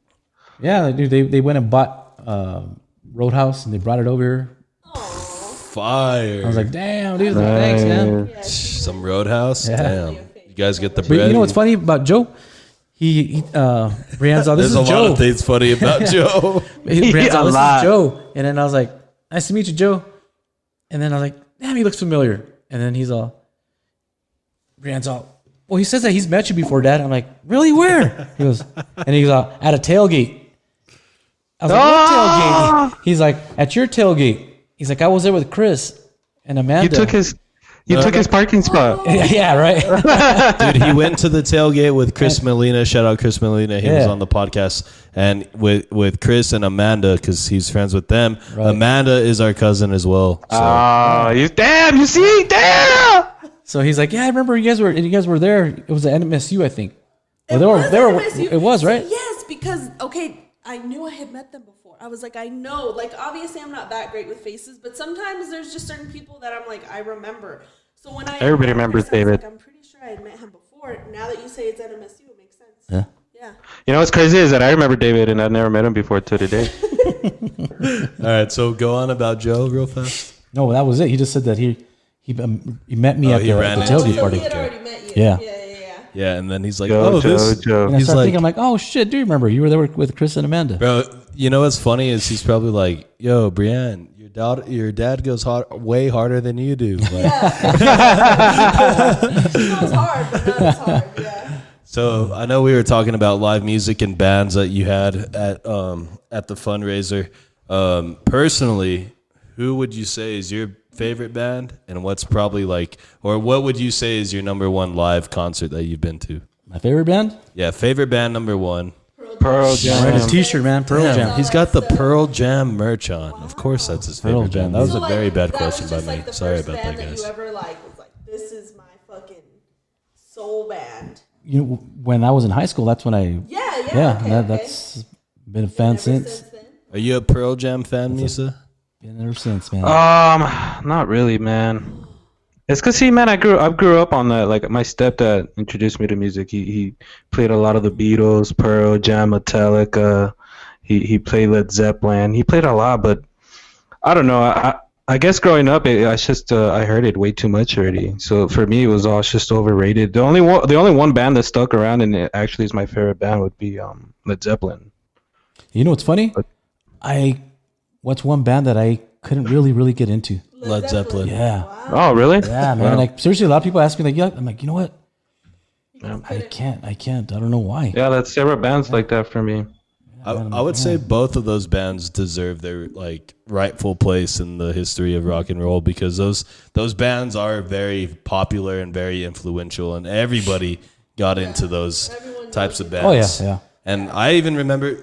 Yeah, dude. They went and bought Roadhouse and they brought it over here. fire. I was like, damn, dude. Thanks, man. Yeah, she's Some Roadhouse. Yeah. Damn. You guys get the But bread. you know what's funny about Joe? Brianne's all, this There's a is lot Joe. of things funny about Joe. Brianne's all, A this lot. is Joe. And then I was like, nice to meet you, Joe. And then I was like, damn, he looks familiar. And then Brianne's all, well, he says that he's met you before, Dad. I'm like, really? Where? He goes, at a tailgate. I was like, what tailgate? He's like, at your tailgate. He's like, I was there with Chris and Amanda. You took his parking spot. Yeah, right. Dude, he went to the tailgate with Chris Molina. Shout out Chris Molina. He was Yeah. on the podcast. And with Chris and Amanda, because he's friends with them. Right. Amanda is our cousin as well. So. You see? Damn! So he's like, yeah, I remember you guys were there. It was at NMSU, I think. It Well, was they were. NMSU. It was, right? Yes, because I knew I had met them before. I was like, I know. Like, obviously, I'm not that great with faces, but sometimes there's just certain people that I'm like, I remember. So when Everybody remembers David. I'm pretty sure I had met him before. Now that you say it's at MSU, it makes sense. Yeah. Yeah. You know what's crazy is that I remember David and I've never met him before till today. All right, so go on about Joe real fast. No, that was it. He just said that he met me at he the ran into tailgate you. party. He had already met you. Yeah. Yeah. Yeah, and then he's like, Joe. And I He's started like, thinking, I'm like, oh shit, do you remember? You were there with Chris and Amanda. bro, you know what's funny is he's probably like, yo, Brianne, your dad goes way harder than you do. Like, She goes hard, but not as hard. Yeah. So I know we were talking about live music and bands that you had at the fundraiser. Personally, who would you say is your favorite band, and what's probably like, or what would you say is your number one live concert that you've been to? My favorite band? Yeah, favorite band number one. Pearl I read his Jam. T-shirt, man. Pearl Jam. He's got the Pearl Jam merch on. Of course, that's his Pearl favorite Jam. band. That was So, a like, very bad that question was by just, me. like, the Sorry first about band that, you guys. ever was like, this is my fucking soul band. You know, when I was in high school, that's when I Yeah. Okay, that's been a fan Ever since. then? Are you a Pearl Jam fan, Misa? Been ever since, man. Not really, man. It's cause see, man, I grew up on that. Like my stepdad introduced me to music. He played a lot of the Beatles, Pearl Jam, Metallica. He played Led Zeppelin. He played a lot, but I don't know. I guess growing up, I heard it way too much already. So for me, it was all just overrated. The only one band that stuck around and it actually is my favorite band would be Led Zeppelin. You know what's funny? What's one band that I couldn't really get into? Led Zeppelin. Yeah. Oh, really? Yeah, man. Like seriously, a lot of people ask me like, yeah. I'm like, you know what? I can't. I don't know why. Yeah, that's several bands like that for me. I would say both of those bands deserve their like rightful place in the history of rock and roll, because those bands are very popular and very influential, and everybody got into those types of bands. Oh yeah. And I even remember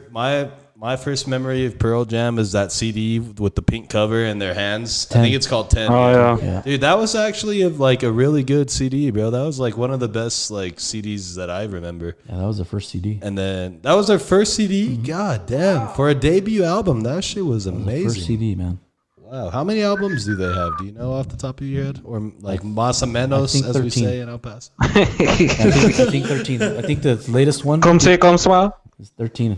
my first memory of Pearl Jam is that CD with the pink cover and their hands. 10. I think it's called 10. Oh yeah. Dude, that was actually a really good CD, bro. That was like one of the best like CDs that I remember. Yeah, that was the first CD. And then that was their first CD. God damn, for a debut album, that shit was amazing. First CD, man. Wow, how many albums do they have? Do you know off the top of your head, or like más o menos, think as we 13. say in El Paso? I think 13. I think the latest one Comme c'est comme ça. is 13.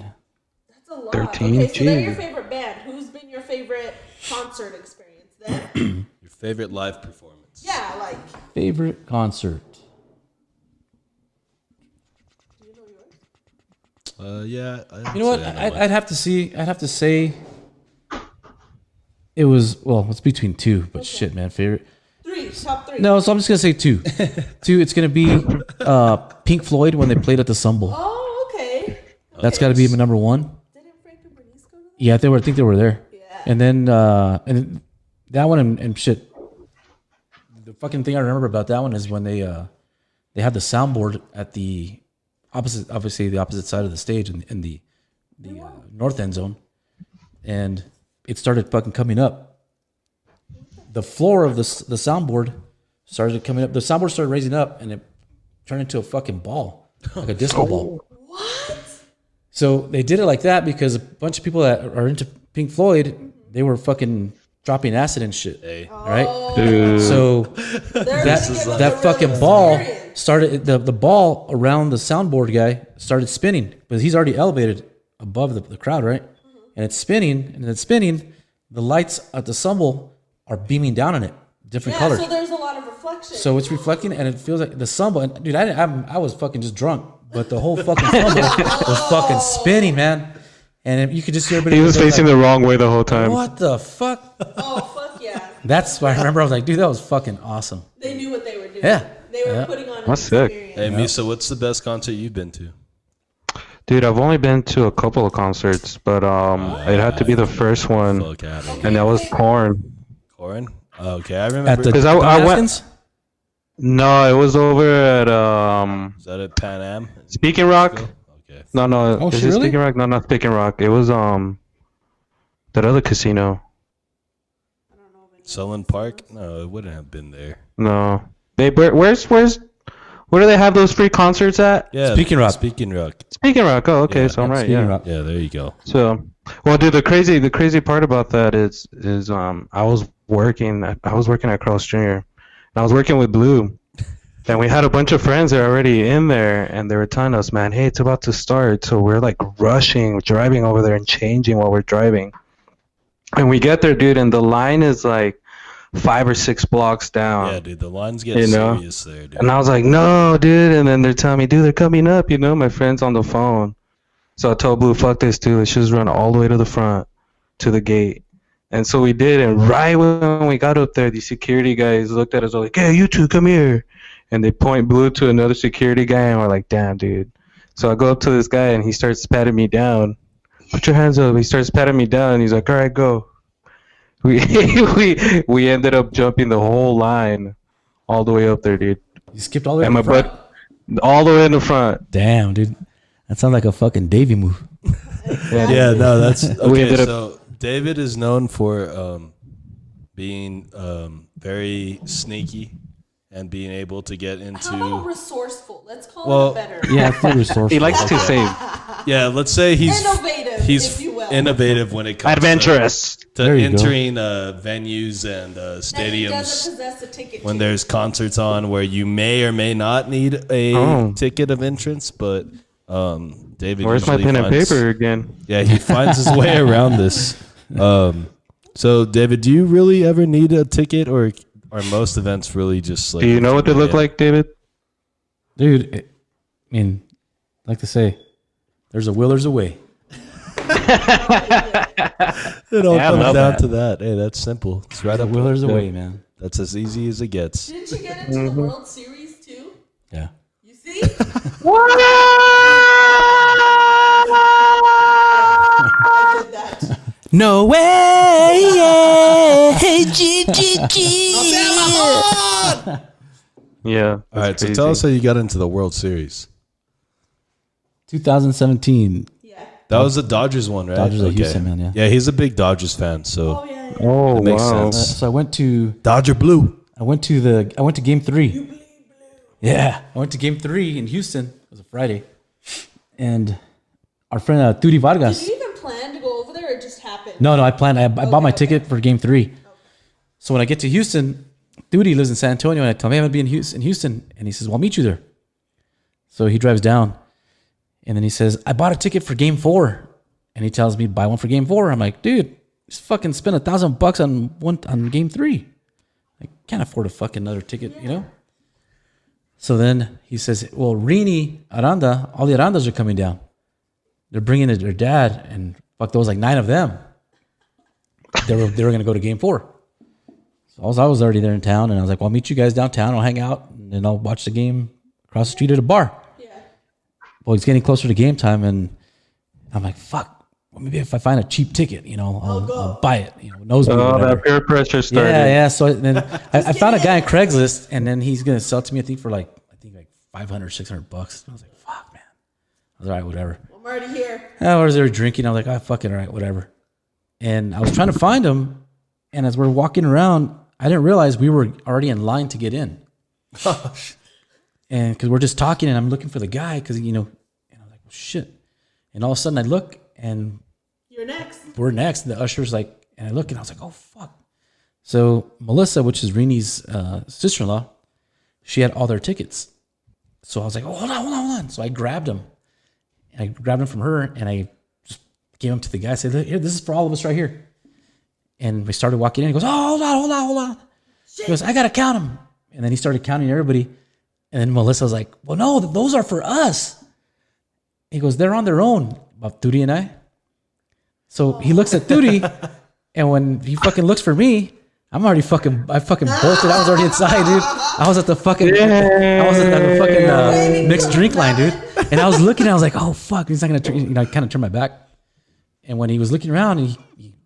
That's a lot. 13, Okay, so they're your geez. favorite band. Who's been your favorite concert experience then? Your favorite live performance? Yeah, like, Favorite concert. do you know yours? Yeah. You know what? I'd have to say it was, well, it's between two, but shit, man, favorite. Top three. No, so I'm just gonna say two. It's gonna be Pink Floyd when they played at the Sun Bowl. Oh, okay. That's got to be my number one. Didn't Frank and Bernice go to that? Yeah, I think they were there. Yeah. And then that one and shit. The fucking thing I remember about that one is when they had the soundboard at the opposite, obviously the opposite side of the stage in the north end zone, and it started fucking coming up. The floor of the soundboard started coming up. The soundboard started raising up, and it turned into a fucking ball, like a disco ball. What? So they did it like that because a bunch of people that are into Pink Floyd, they were fucking dropping acid and shit, right? So that fucking ball started, the ball around the soundboard guy started spinning, but he's already elevated above the crowd, right? And it's spinning, and it's spinning. The lights at the Sun Bowl are beaming down on it, different Yeah, colors. so there's a lot of reflection. So it's reflecting, and it feels like the sun. But dude, I was fucking just drunk, but the whole fucking sun was fucking spinning, man. And you could just hear everybody. He was facing the wrong way the whole time. What the fuck? Oh, fuck yeah. That's why I remember. I was like, dude, that was fucking awesome. They knew what they were doing. Yeah. They were Yeah. putting on That's an sick. experience. Hey, Misa, what's the best concert you've been to? Dude, I've only been to a couple of concerts, but it had to be the first one, Fuck out of here. and that was Korn. Corin? Okay, I remember. At the 'Cause I went- Haskins? No, it was over at Is that at Pan Am? Speaking Rock. Okay. No, Oh, is shit, it really? Speaking Rock? No, not Speaking Rock. It was that other casino. Sullen Park? No, it wouldn't have been there. No, where do they have those free concerts at? Yeah, Speaking Rock. Speaking Rock. Speaking Rock. Oh, okay, Yeah, so I'm right. Speaking Yeah. Rock. Yeah, there you go. So, well, dude, the crazy part about that is I was working at Carl's Jr. and I was working with Blue, and we had a bunch of friends that are already in there, and they were telling us, man, hey, it's about to start, so we're like rushing, driving over there and changing while we're driving, and we get there, dude, and the line is like 5 or 6 blocks down. Yeah, dude, the lines get You know? serious there, dude. And I was like, no, dude. And then they're telling me, dude, they're coming up, my friend's on the phone. So I told Blue, fuck this, dude. Let's just run all the way to the front, to the gate. And so we did. And right when we got up there, the security guys looked at us all like, hey, you two, come here. And they point Blue to another security guy. And we're like, damn, dude. So I go up to this guy and he starts patting me down. Put your hands up. He starts patting me down. And he's like, all right, go. We ended up jumping the whole line all the way up there, dude. You skipped all the way And to my the front? butt all the way in the front. Damn, dude. That sounds like a fucking Davy move. Yeah, no, that's okay. ended up- So David is known for being very sneaky and being able to get How about into. resourceful? Let's call Well, it better. Yeah, it's resourceful. He likes to save. Yeah, let's say he's Innovative, He's if you will. innovative when it comes Adventurous. to There you go. entering venues and And he stadiums doesn't possess a ticket when to. there's concerts on where you may or may not need a Oh. ticket of entrance, but David. Where's my usually pen and finds- paper again? Yeah, he finds his way around this. So, David, do you really ever need a ticket, or are most events really just like? Do you know what they look like, David? Dude, I mean, like to say, there's a will, there's a way. It all Yeah, I comes love down that. to that. Hey, that's simple. It's right up. Will, there's a way, man. That's as easy as it gets. Didn't you get into the World Series too? Yeah. You see? I did that. No way, yeah. Hey, G, G, G. Yeah. All right, so tell us how you got into the World Series. 2017. Yeah. That was the Dodgers one, right? Dodgers of Houston, man, yeah. Yeah, he's a big Dodgers fan, so Oh yeah. yeah. Oh, that makes wow. sense. So I went to Dodger Blue. Game 3. Yeah, I went to Game 3 in Houston. It was a Friday, and our friend Tudi Did Vargas. you even plan to go over there, or it just happened? No, I planned. I bought my Okay. ticket for Game 3. So when I get to Houston, Tudi lives in San Antonio, and I tell him, hey, I'm gonna be in Houston, and he says, well, I'll meet you there. So he drives down, and then he says, I bought a ticket for Game 4, and he tells me buy one for Game 4. I'm like, dude, just fucking spend $1,000 on Game 3. I can't afford a fucking another ticket, you know. So then he says, well, Rini, Aranda, all the Arandas are coming down. They're bringing their dad, and fuck, there was like 9 of them. They were going to go to Game 4. So I was already there in town, and I was like, well, I'll meet you guys downtown. I'll hang out, and then I'll watch the game across the street at a bar. Yeah. Well, it's getting closer to game time, and I'm like, fuck. Well, maybe if I find a cheap ticket, I'll buy it. Nosebleed. Oh, whatever. that peer pressure started. Yeah. So then I found a guy on Craigslist, and then he's gonna sell it to me. I think for like $500, $600. I was like, fuck, man. I was all right, whatever. I'm already here. I was there drinking. I was like, oh, fucking all right, whatever. And I was trying to find him, and as we're walking around, I didn't realize we were already in line to get in. And because we're just talking, and I'm looking for the guy, because and I'm like, well, shit. And all of a sudden, I look, and You're next. we're next. The usher's like, and I look, and I was like, oh, fuck. So Melissa, which is Rini's sister-in-law, she had all their tickets. So I was like, oh, hold on. So I grabbed them. And I grabbed them from her, and I just gave them to the guy. I said, here, this is for all of us right here. And we started walking in. He goes, oh, hold on. He goes, I got to count them. And then he started counting everybody. And then Melissa was like, well, no, those are for us. He goes, they're on their own, about Turi and I. So he looks at Turi, and when he fucking looks for me, I fucking bolted. I was already inside, dude. I was at the fucking mixed drink line, dude. And I was looking, I was like, oh, fuck, he's not going to kind of turn my back. And when he was looking around,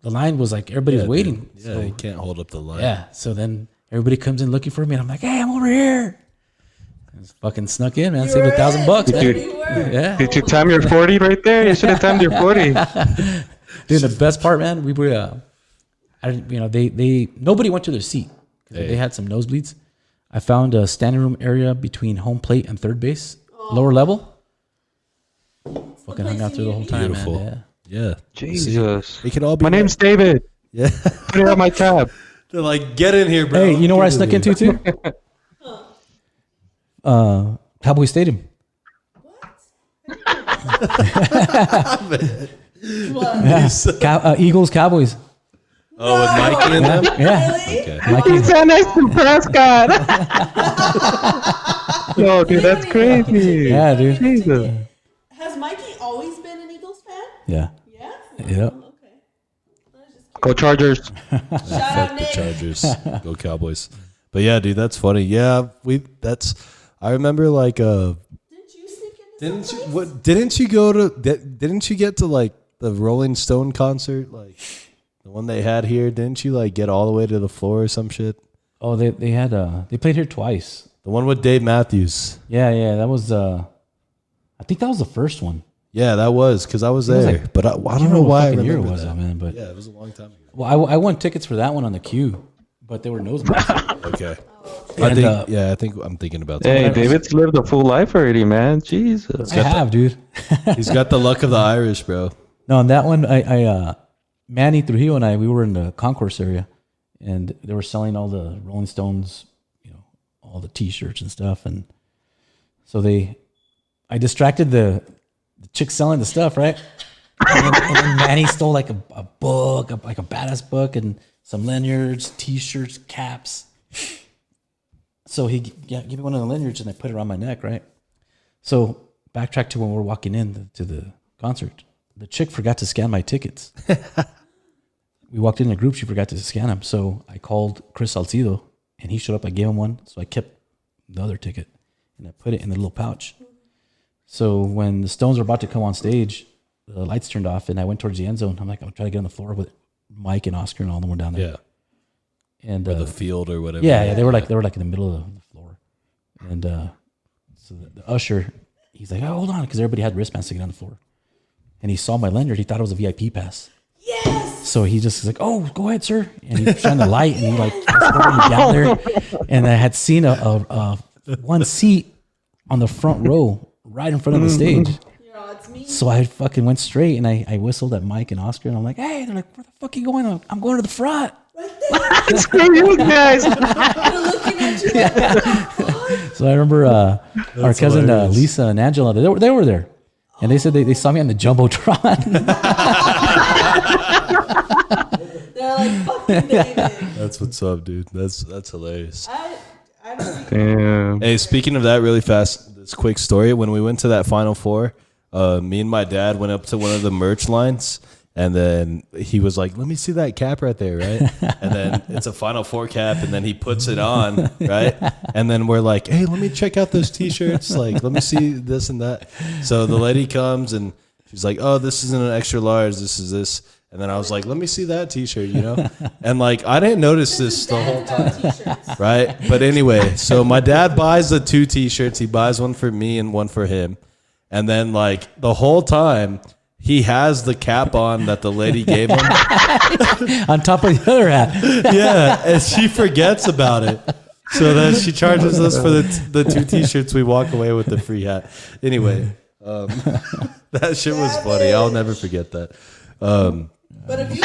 the line was like, everybody was waiting. Dude. Yeah, you can't hold up the line. Yeah, so then everybody comes in looking for me, and I'm like, hey, I'm over here. I just fucking snuck in, man. Saved $1,000, man. Yeah. Did you time your 40 right there? You should have timed your 40. Dude, the best part, man, we were, nobody went to their seat because they had some nosebleeds. I found a standing room area between home plate and third base, lower level. Fucking hung out through the whole time, Beautiful. man. Yeah. Jesus. We can all be. My name's David. Yeah. Put it on my tab. They're like, get in here, bro. Hey, you know where I snuck into too? Cowboy Stadium. Eagles, Cowboys. Oh, with Mikey and them? Yeah. Okay. He's so next to Prescott. No, dude, that's crazy. Yeah, dude. Jesus. Has Mikey always been an Eagles fan? Yeah. Yeah. Yep. Okay. I was just Go Chargers. Shout Fuck out the Nick. Chargers. Go Cowboys. But yeah, dude, that's funny. Yeah, I remember like Didn't you sneak into didn't you get to like the Rolling Stone concert, like the one they had here? Didn't you like get all the way to the floor or some shit? Oh, they played here twice. The one with Dave Matthews. Yeah, that was I think that was the first one. Yeah, that was because I was was there, like- but I don't know why I what fucking year it remember was, that. man, but Yeah, it was a long time ago. well, I won tickets for that one on the queue, but they were nosebleeds. Okay. And, I think I'm thinking about that. Hey, David's lived a full life already, man. Jesus. I have, dude. He's got the luck of the Irish, bro. No, on that one, I Manny Trujillo and we were in the concourse area, and they were selling all the Rolling Stones, all the T-shirts and stuff, and so I distracted the chick selling the stuff, right? And then Manny stole like a book, like a badass book, and some lanyards, T-shirts, caps. So he gave me one of the lanyards, and I put it around my neck, right? So backtrack to when we were walking in to the concert. The chick forgot to scan my tickets. We walked in a group. She forgot to scan them. So I called Chris Salcido, and he showed up. I gave him one. So I kept the other ticket, and I put it in the little pouch. So when the Stones were about to come on stage, the lights turned off, and I went towards the end zone. I'm like, I'll try to get on the floor with Mike and Oscar and all of them were down there. Yeah. And Or the field or whatever. yeah, they were like in the middle of the floor. And so the usher, he's like, oh, hold on, because everybody had wristbands to get on the floor. And he saw my lanyard. He thought it was a VIP pass. Yes. So he just was like, oh, go ahead, sir. And he shined the light, and he like escorted me down there. And I had seen a one seat on the front row right in front of the stage. It's me. So I fucking went straight, and I whistled at Mike and Oscar, and I'm like, hey, they're like, where the fuck are you going? I'm going to the front. Screw you guys. They're looking at you. Like, So I remember our cousin hilarious. Lisa and Angela, they were there. And they said they saw me on the Jumbotron. they're like, fucking David. That's what's up, dude. That's hilarious. I don't Damn. Hey, speaking of that, really fast, this quick story. When we went to that Final Four, me and my dad went up to one of the merch lines, and then he was like, "Let me see that cap right there, right?" And then it's a Final Four cap, and then he puts it on, right? And then we're like, "Hey, let me check out those T-shirts. Like, let me see this and that." So the lady comes and she's like, "Oh, this isn't an extra large. This is this." And then I was like, "Let me see that T-shirt," And like, I didn't notice this the whole time. T-shirts. Right? But anyway, so my dad buys the 2 T-shirts. He buys one for me and one for him. And then like the whole time he has the cap on that the lady gave him. On top of the other hat. Yeah. And she forgets about it. So then she charges us for the 2 T-shirts. We walk away with the free hat. Anyway, that shit was funny. I'll never forget that. But if you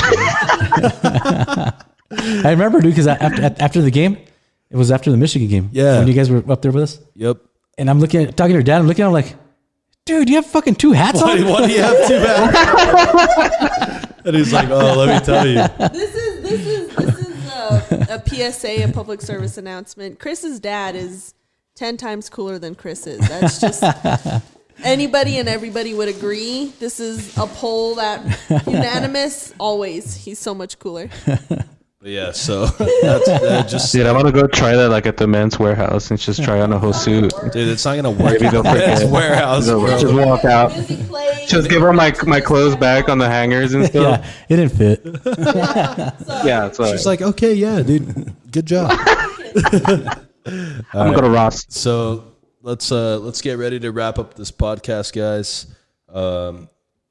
I remember, dude, because after the game, it was after the Michigan game. Yeah. When you guys were up there with us. Yep. And I'm talking to your dad, I'm looking at him like, dude, you have fucking 2 hats on? Why do you have 2 hats? And he's like, "Oh, let me tell you." this is a PSA, a public service announcement. Chris's dad is 10 times cooler than Chris is. That's just anybody and everybody would agree. This is a poll that unanimous. Always, he's so much cooler. But yeah, so that's just Dude, I want to go try that like at the Men's Warehouse and just try on a whole suit. dude. It's not gonna work. Maybe they'll It's forget. warehouse, bro. Just walk out. Busy play. Just give her my clothes back on the hangers and stuff. Yeah, it didn't fit. Yeah, it's She's like, okay, yeah, dude, good job. I'm gonna Ross. So let's get ready to wrap up this podcast, guys.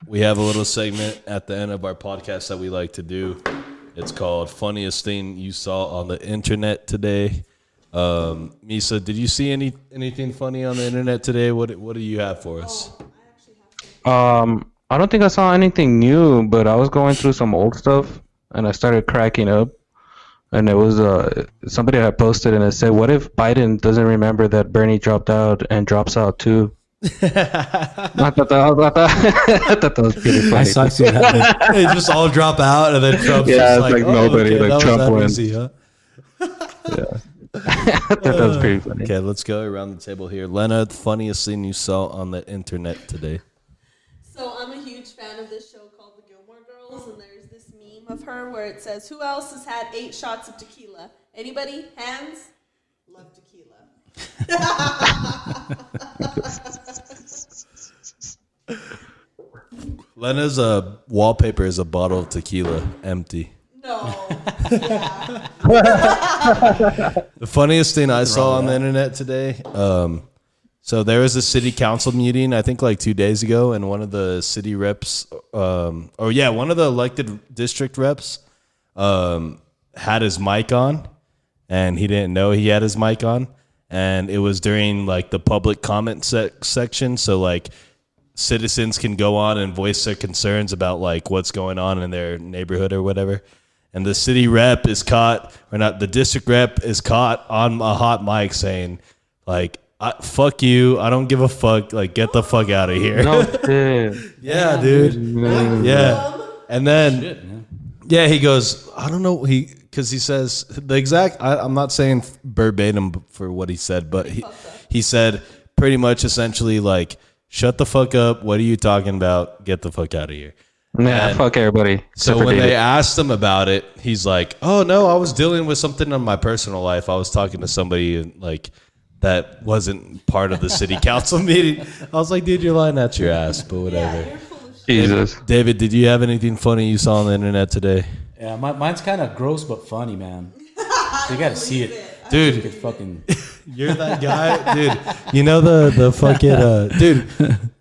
We have a little segment at the end of our podcast that we like to do. It's called Funniest Thing You Saw on the Internet Today. Misa, did you see anything funny on the internet today? What do you have for us? I don't think I saw anything new, but I was going through some old stuff and I started cracking up. And it was somebody had posted and it said, "What if Biden doesn't remember that Bernie dropped out and drops out too?" I thought that was pretty funny. I saw it happen. They just all drop out, and then Trump's Yeah, just it's like oh, nobody, okay, like that was Trump that wins. easy, huh? I thought that was pretty funny. Okay, let's go around the table here. Lena, the funniest thing you saw on the internet today? So I'm a huge fan of this show called The Gilmore Girls, and there's this meme of her where it says, "Who else has had 8 shots of tequila? Anybody? Hands? Love tequila." Lena's wallpaper is a bottle of tequila, empty. No. Yeah. The funniest thing I saw on the internet today, so there was a city council meeting, I think like 2 days ago, and one of the city reps, one of the elected district reps had his mic on, and he didn't know he had his mic on, and it was during like the public comment section, so like citizens can go on and voice their concerns about like what's going on in their neighborhood or whatever. And the city rep is caught, or not, the district rep is caught on a hot mic saying, like, fuck you, I don't give a fuck, like, get the fuck out of here. No shit. Yeah, dude. Yeah. And then, he goes, I don't know, because he says, the exact, I'm not saying verbatim for what he said, but he said pretty much essentially, like, shut the fuck up, what are you talking about, get the fuck out of here. Yeah, fuck everybody. So when they asked him about it, he's like, "Oh no, I was dealing with something in my personal life. I was talking to somebody like that wasn't part of the city council meeting." I was like, "Dude, you're lying at your ass," but whatever. Yeah, you're full of shit. Jesus. David, did you have anything funny you saw on the internet today? Yeah, mine's kind of gross but funny, man. You got to see it. You Dude, could fucking. you're that guy, dude. You know the fucking dude.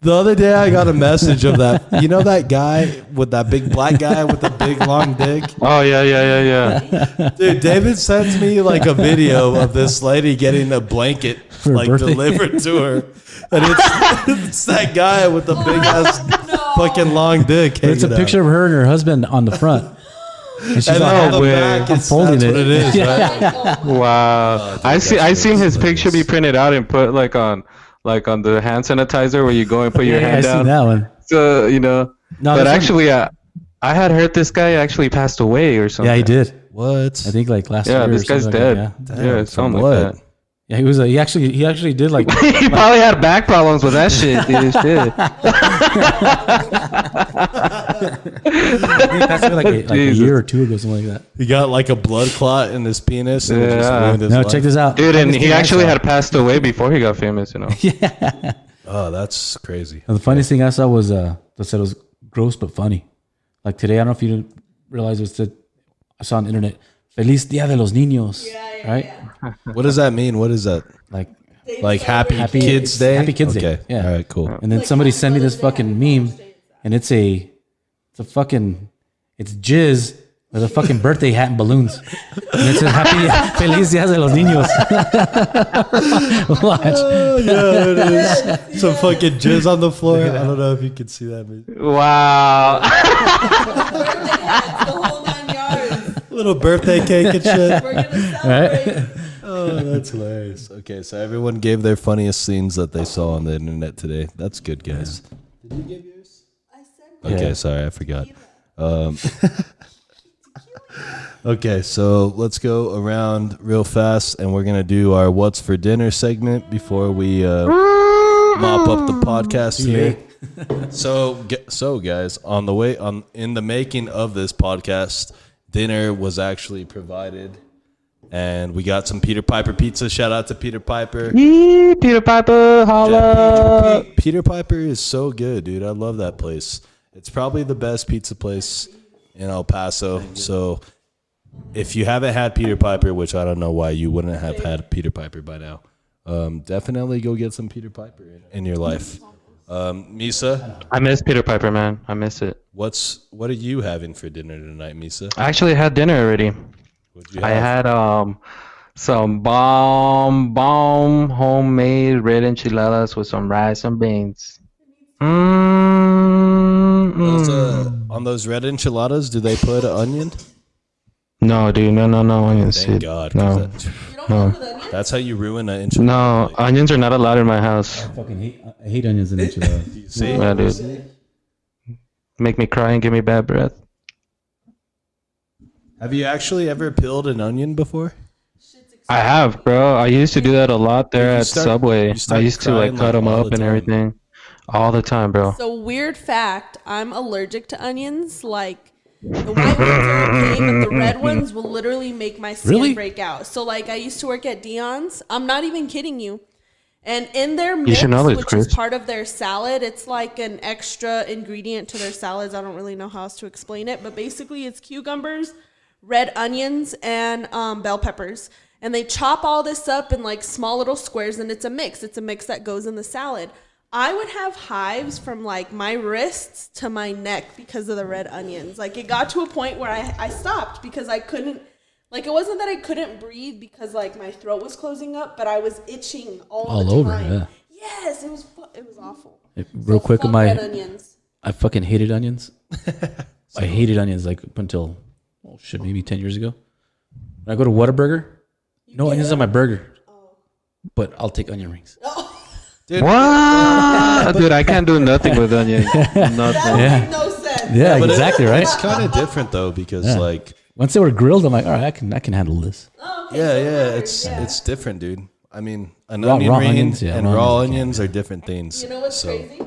The other day I got a message of that. You know that guy with that big black guy with the big long dick. Oh yeah. Dude, David sends me like a video of this lady getting a blanket her like birthday? delivered to her, and it's that guy with the big ass fucking long dick. It's a picture of her and her husband on the front. And she's And like, then on the way. back, I'm it's, folding that's what it. it is, Yeah. right? Wow. dude, I that's seen his hilarious. picture be printed out and put like on the hand sanitizer where you go and put your Yeah, I hand seen down. that one. So No, but this actually, I had heard this guy actually passed away or something. Yeah, he did. What? I think like last Yeah, year. this or guy's something dead. like that, Yeah, Damn, something from like what? that. Yeah, he actually did like. He probably had back problems with that shit, dude. Shit. He passed away like a Jesus. year or two ago, something like that. He got like a blood clot in his penis and it just Yeah. ruined his No, life. check this out. Dude, and Funniest he thing I actually saw. had passed away before he got famous, you know. Oh, that's crazy. And the funniest thing I saw was that said it was gross but funny. Like today, I don't know if you didn't realize it said, I saw on the internet, Feliz Dia de los Niños. Yeah, right? yeah. What does that mean? What is that? Like, They Like happy celebrate Kids Day? Happy Kids Okay. Day. Yeah. All right, cool. and then Like somebody Happy sent me this Mother's Day, fucking Happy meme, Father's Day. and it's a fucking, it's jizz with a fucking birthday hat and balloons. And it says Happy Feliz Dia de los Niños. Watch. Oh, yeah, it is. Some fucking jizz on the floor. I don't know if you can see that. Wow. Birthday hats, the whole 9 yards. Little birthday cake and shit. We're gonna celebrate. Oh, that's hilarious. Okay, so everyone gave their funniest scenes that they saw on the internet today. That's good, guys. Did you give yours? I said Okay, Yeah. sorry, I forgot. Okay, so let's go around real fast, and we're gonna do our "What's for Dinner" segment before we mop up the podcast here. So guys, in the making of this podcast, dinner was actually provided, and we got some Peter Piper pizza. Shout out to Peter Piper. Yee, Peter Piper, holla. Peter Piper is so good, dude. I love that place. It's probably the best pizza place in El Paso. So if you haven't had Peter Piper, which I don't know why you wouldn't have had Peter Piper by now, definitely go get some Peter Piper in your life. Misa, I miss Peter Piper, man. I miss it. what are you having for dinner tonight, Misa? I actually had dinner already. What'd you I have? had some bomb homemade red enchiladas with some rice and beans. On those red enchiladas, do they put an onion? No, dude, no onions. Thank dude. God. 'Cause No, You don't No. fuck with onions? that's how you ruin an no, enchilada. onions are not allowed in my house. I hate onions and enchiladas. See? Yeah, dude. Make me cry and give me bad breath. Have you actually ever peeled an onion before? I have, bro. I used to do that a lot there You at start- Subway. you start I used to crying, like cut like, them all up the and time. everything, all the time, bro. So weird fact, I'm allergic to onions. Like the white ones are okay, but the red ones will literally make my skin Really? break out. So like I used to work at Dion's. I'm not even kidding you. And in their You mix, should know this, which Chris. is part of their salad, it's like an extra ingredient to their salads. I don't really know how else to explain it, but basically it's cucumbers, red onions, and bell peppers. And they chop all this up in like small little squares, and it's a mix. It's a mix that goes in the salad. I would have hives from like my wrists to my neck because of the red onions. Like it got to a point where I stopped because I couldn't, like it wasn't that I couldn't breathe because like my throat was closing up, but I was itching all the over, time. yeah. Yes, it was awful. Real quick, Fuck red onions. I fucking hated onions. I hated onions like up until maybe 10 years ago. When I go to Whataburger, no onions on my burger, but I'll take onion rings. Dude, What? Dude, I can't do nothing with onions. Nothing. That Yeah. made no sense. Yeah, but exactly right. It's kind of different though because Yeah. like Once they were grilled, I'm like, all right, I can handle this. Oh, okay, yeah, so yeah, burgers, it's different, dude. I mean, an Raw onion ring onions, yeah, and raw raw onions, onions are different things. You know what's So, crazy?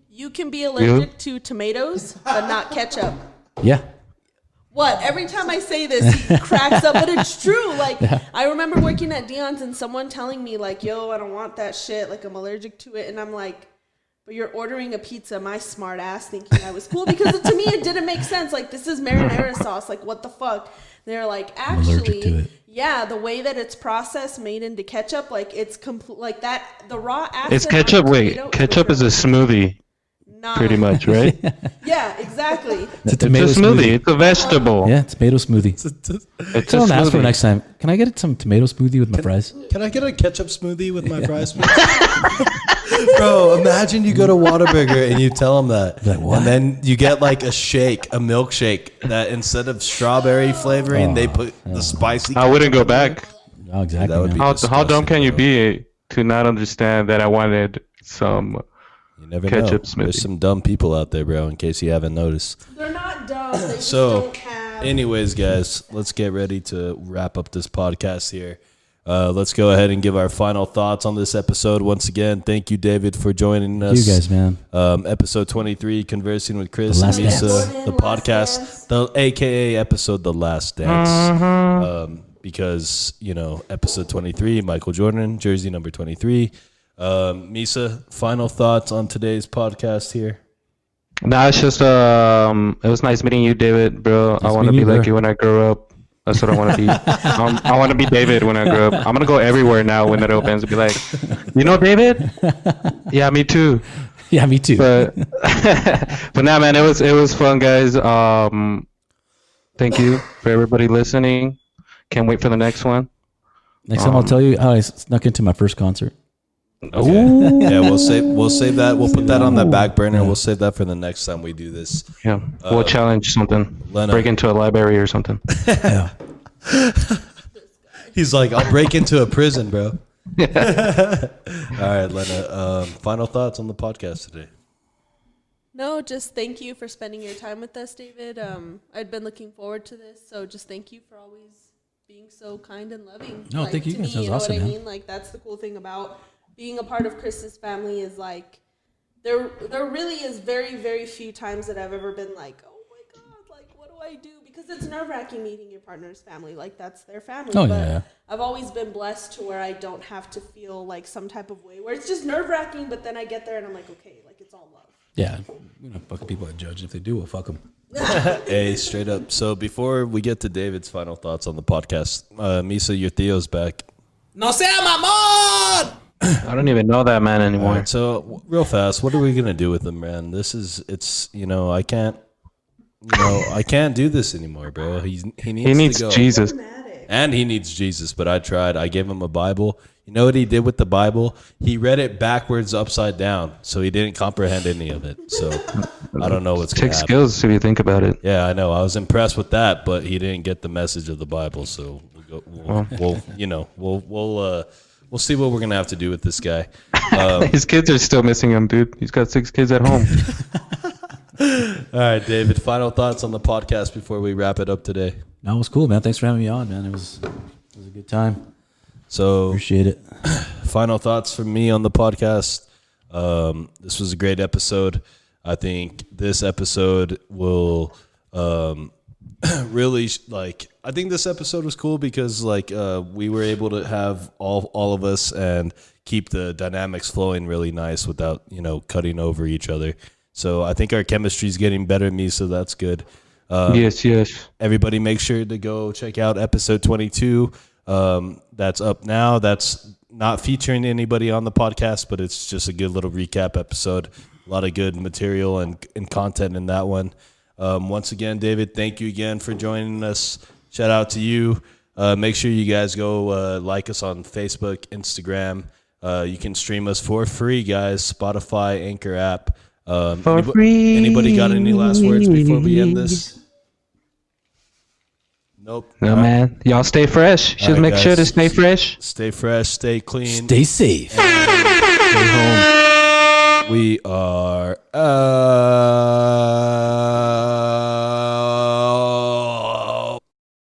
You can be allergic to tomatoes, but not ketchup. Yeah. What? Every time I say this, he cracks up, but it's true. Like, I remember working at Dion's and someone telling me, like, yo, I don't want that shit. Like, I'm allergic to it. And I'm like, but you're ordering a pizza, my smart ass thinking I was cool. Because to me, it didn't make sense. Like, this is marinara sauce. Like, what the fuck? They're like, allergic to actually, it. yeah, the way that it's processed, made into ketchup, like, it's complete, like that, the raw acid. It's on ketchup. the Wait, tomato ketchup is a what smoothie, you're- pretty Nah. much, right? Yeah, exactly. It's a It's tomato a smoothie. It's a vegetable. Yeah, tomato smoothie. It's Tell a them to ask for smoothie. next time. Can I get some tomato smoothie with my fries? can I get a ketchup smoothie with my fries, please? Bro, imagine you go to Whataburger and you tell them that, Like, what? and then you get like a milkshake that instead of strawberry flavoring, they put the spicy. I wouldn't go back. Oh, exactly. That would be man. How dumb disgusting, can you bro. be to not understand that I wanted some? You never ketchup know. smoothie? There's some dumb people out there, bro. In case you haven't noticed. They're not dumb. They just So, don't have. anyways, guys, let's get ready to wrap up this podcast here. Let's go ahead and give our final thoughts on this episode. Once again, thank you, David, for joining us. You guys, man. Episode 23, Conversing with Chris The and Last Misa, Dance. the Last podcast, Dance. the AKA episode The Last Dance. Because, episode 23, Michael Jordan, jersey number 23. Misa, final thoughts on today's podcast here? Nah, it's just it was nice meeting you, David, bro. I Nice want to meeting be you, like bro. you when I grow up. That's what I want to be. I want to be David when I grow up. I'm gonna go everywhere now when it opens and be like, David? Yeah, me too. Yeah, me too. But but nah, man, it was fun, guys. Thank you for everybody listening. Can't wait for the next one. Next time I'll tell you how I snuck into my first concert. Ooh. Yeah, we'll save that. We'll put that on the back burner. We'll save that for the next time we do this. Yeah, we'll challenge something. Lena. Break into a library or something. Yeah. He's like, I'll break into a prison, bro. All right, Lena. Final thoughts on the podcast today. No, just thank you for spending your time with us, David. I'd been looking forward to this, so just thank you for always being so kind and loving. No, thank you to guys. me, That was you know awesome, what I man. mean? Like that's the cool thing about being a part of Chris's family is like there really is very, very few times that I've ever been like, oh my God, like what do I do? Because it's nerve-wracking meeting your partner's family. Like that's their family. Oh, but yeah. I've always been blessed to where I don't have to feel like some type of way where it's just nerve-wracking, but then I get there and I'm like, okay, like it's all love. Yeah, we're not fucking people that judge. If they do, we'll fuck them. Hey, straight up. So before we get to David's final thoughts on the podcast, Misa, your Theo's back. No sea mamón! I don't even know that man anymore. All right, so real fast, what are we gonna do with him, man? It's I can't do this anymore, bro. He needs to go. Jesus. And he needs Jesus, but I tried. I gave him a Bible. You know what he did with the Bible? He read it backwards, upside down, so he didn't comprehend any of it. So I don't know what's going to Takes happen. skills if you think about it. Yeah, I know. I was impressed with that, but he didn't get the message of the Bible. So we'll see what we're gonna have to do with this guy. His kids are still missing him, dude. He's got 6 kids at home. All right, David. Final thoughts on the podcast before we wrap it up today. No, it was cool, man. Thanks for having me on, man. It was a good time. So Appreciate it. final thoughts from me on the podcast. This was a great episode. I think this episode will really I think this episode was cool because we were able to have all of us and keep the dynamics flowing really nice without cutting over each other. So I think our chemistry is getting better, Misa. That's good. Yes. Everybody make sure to go check out episode 22. That's up now. That's not featuring anybody on the podcast, but it's just a good little recap episode. A lot of good material and content in that one. Once again, David, thank you again for joining us. Shout out to you. Make sure you guys go like us on Facebook, Instagram. You can stream us for free, guys. Spotify, Anchor app. For free. Anybody got any last words before we end this? Nope. No, All right. man. Y'all stay fresh. Should right, make sure to guys. stay fresh. Stay fresh, stay clean. Stay safe. Stay home. We are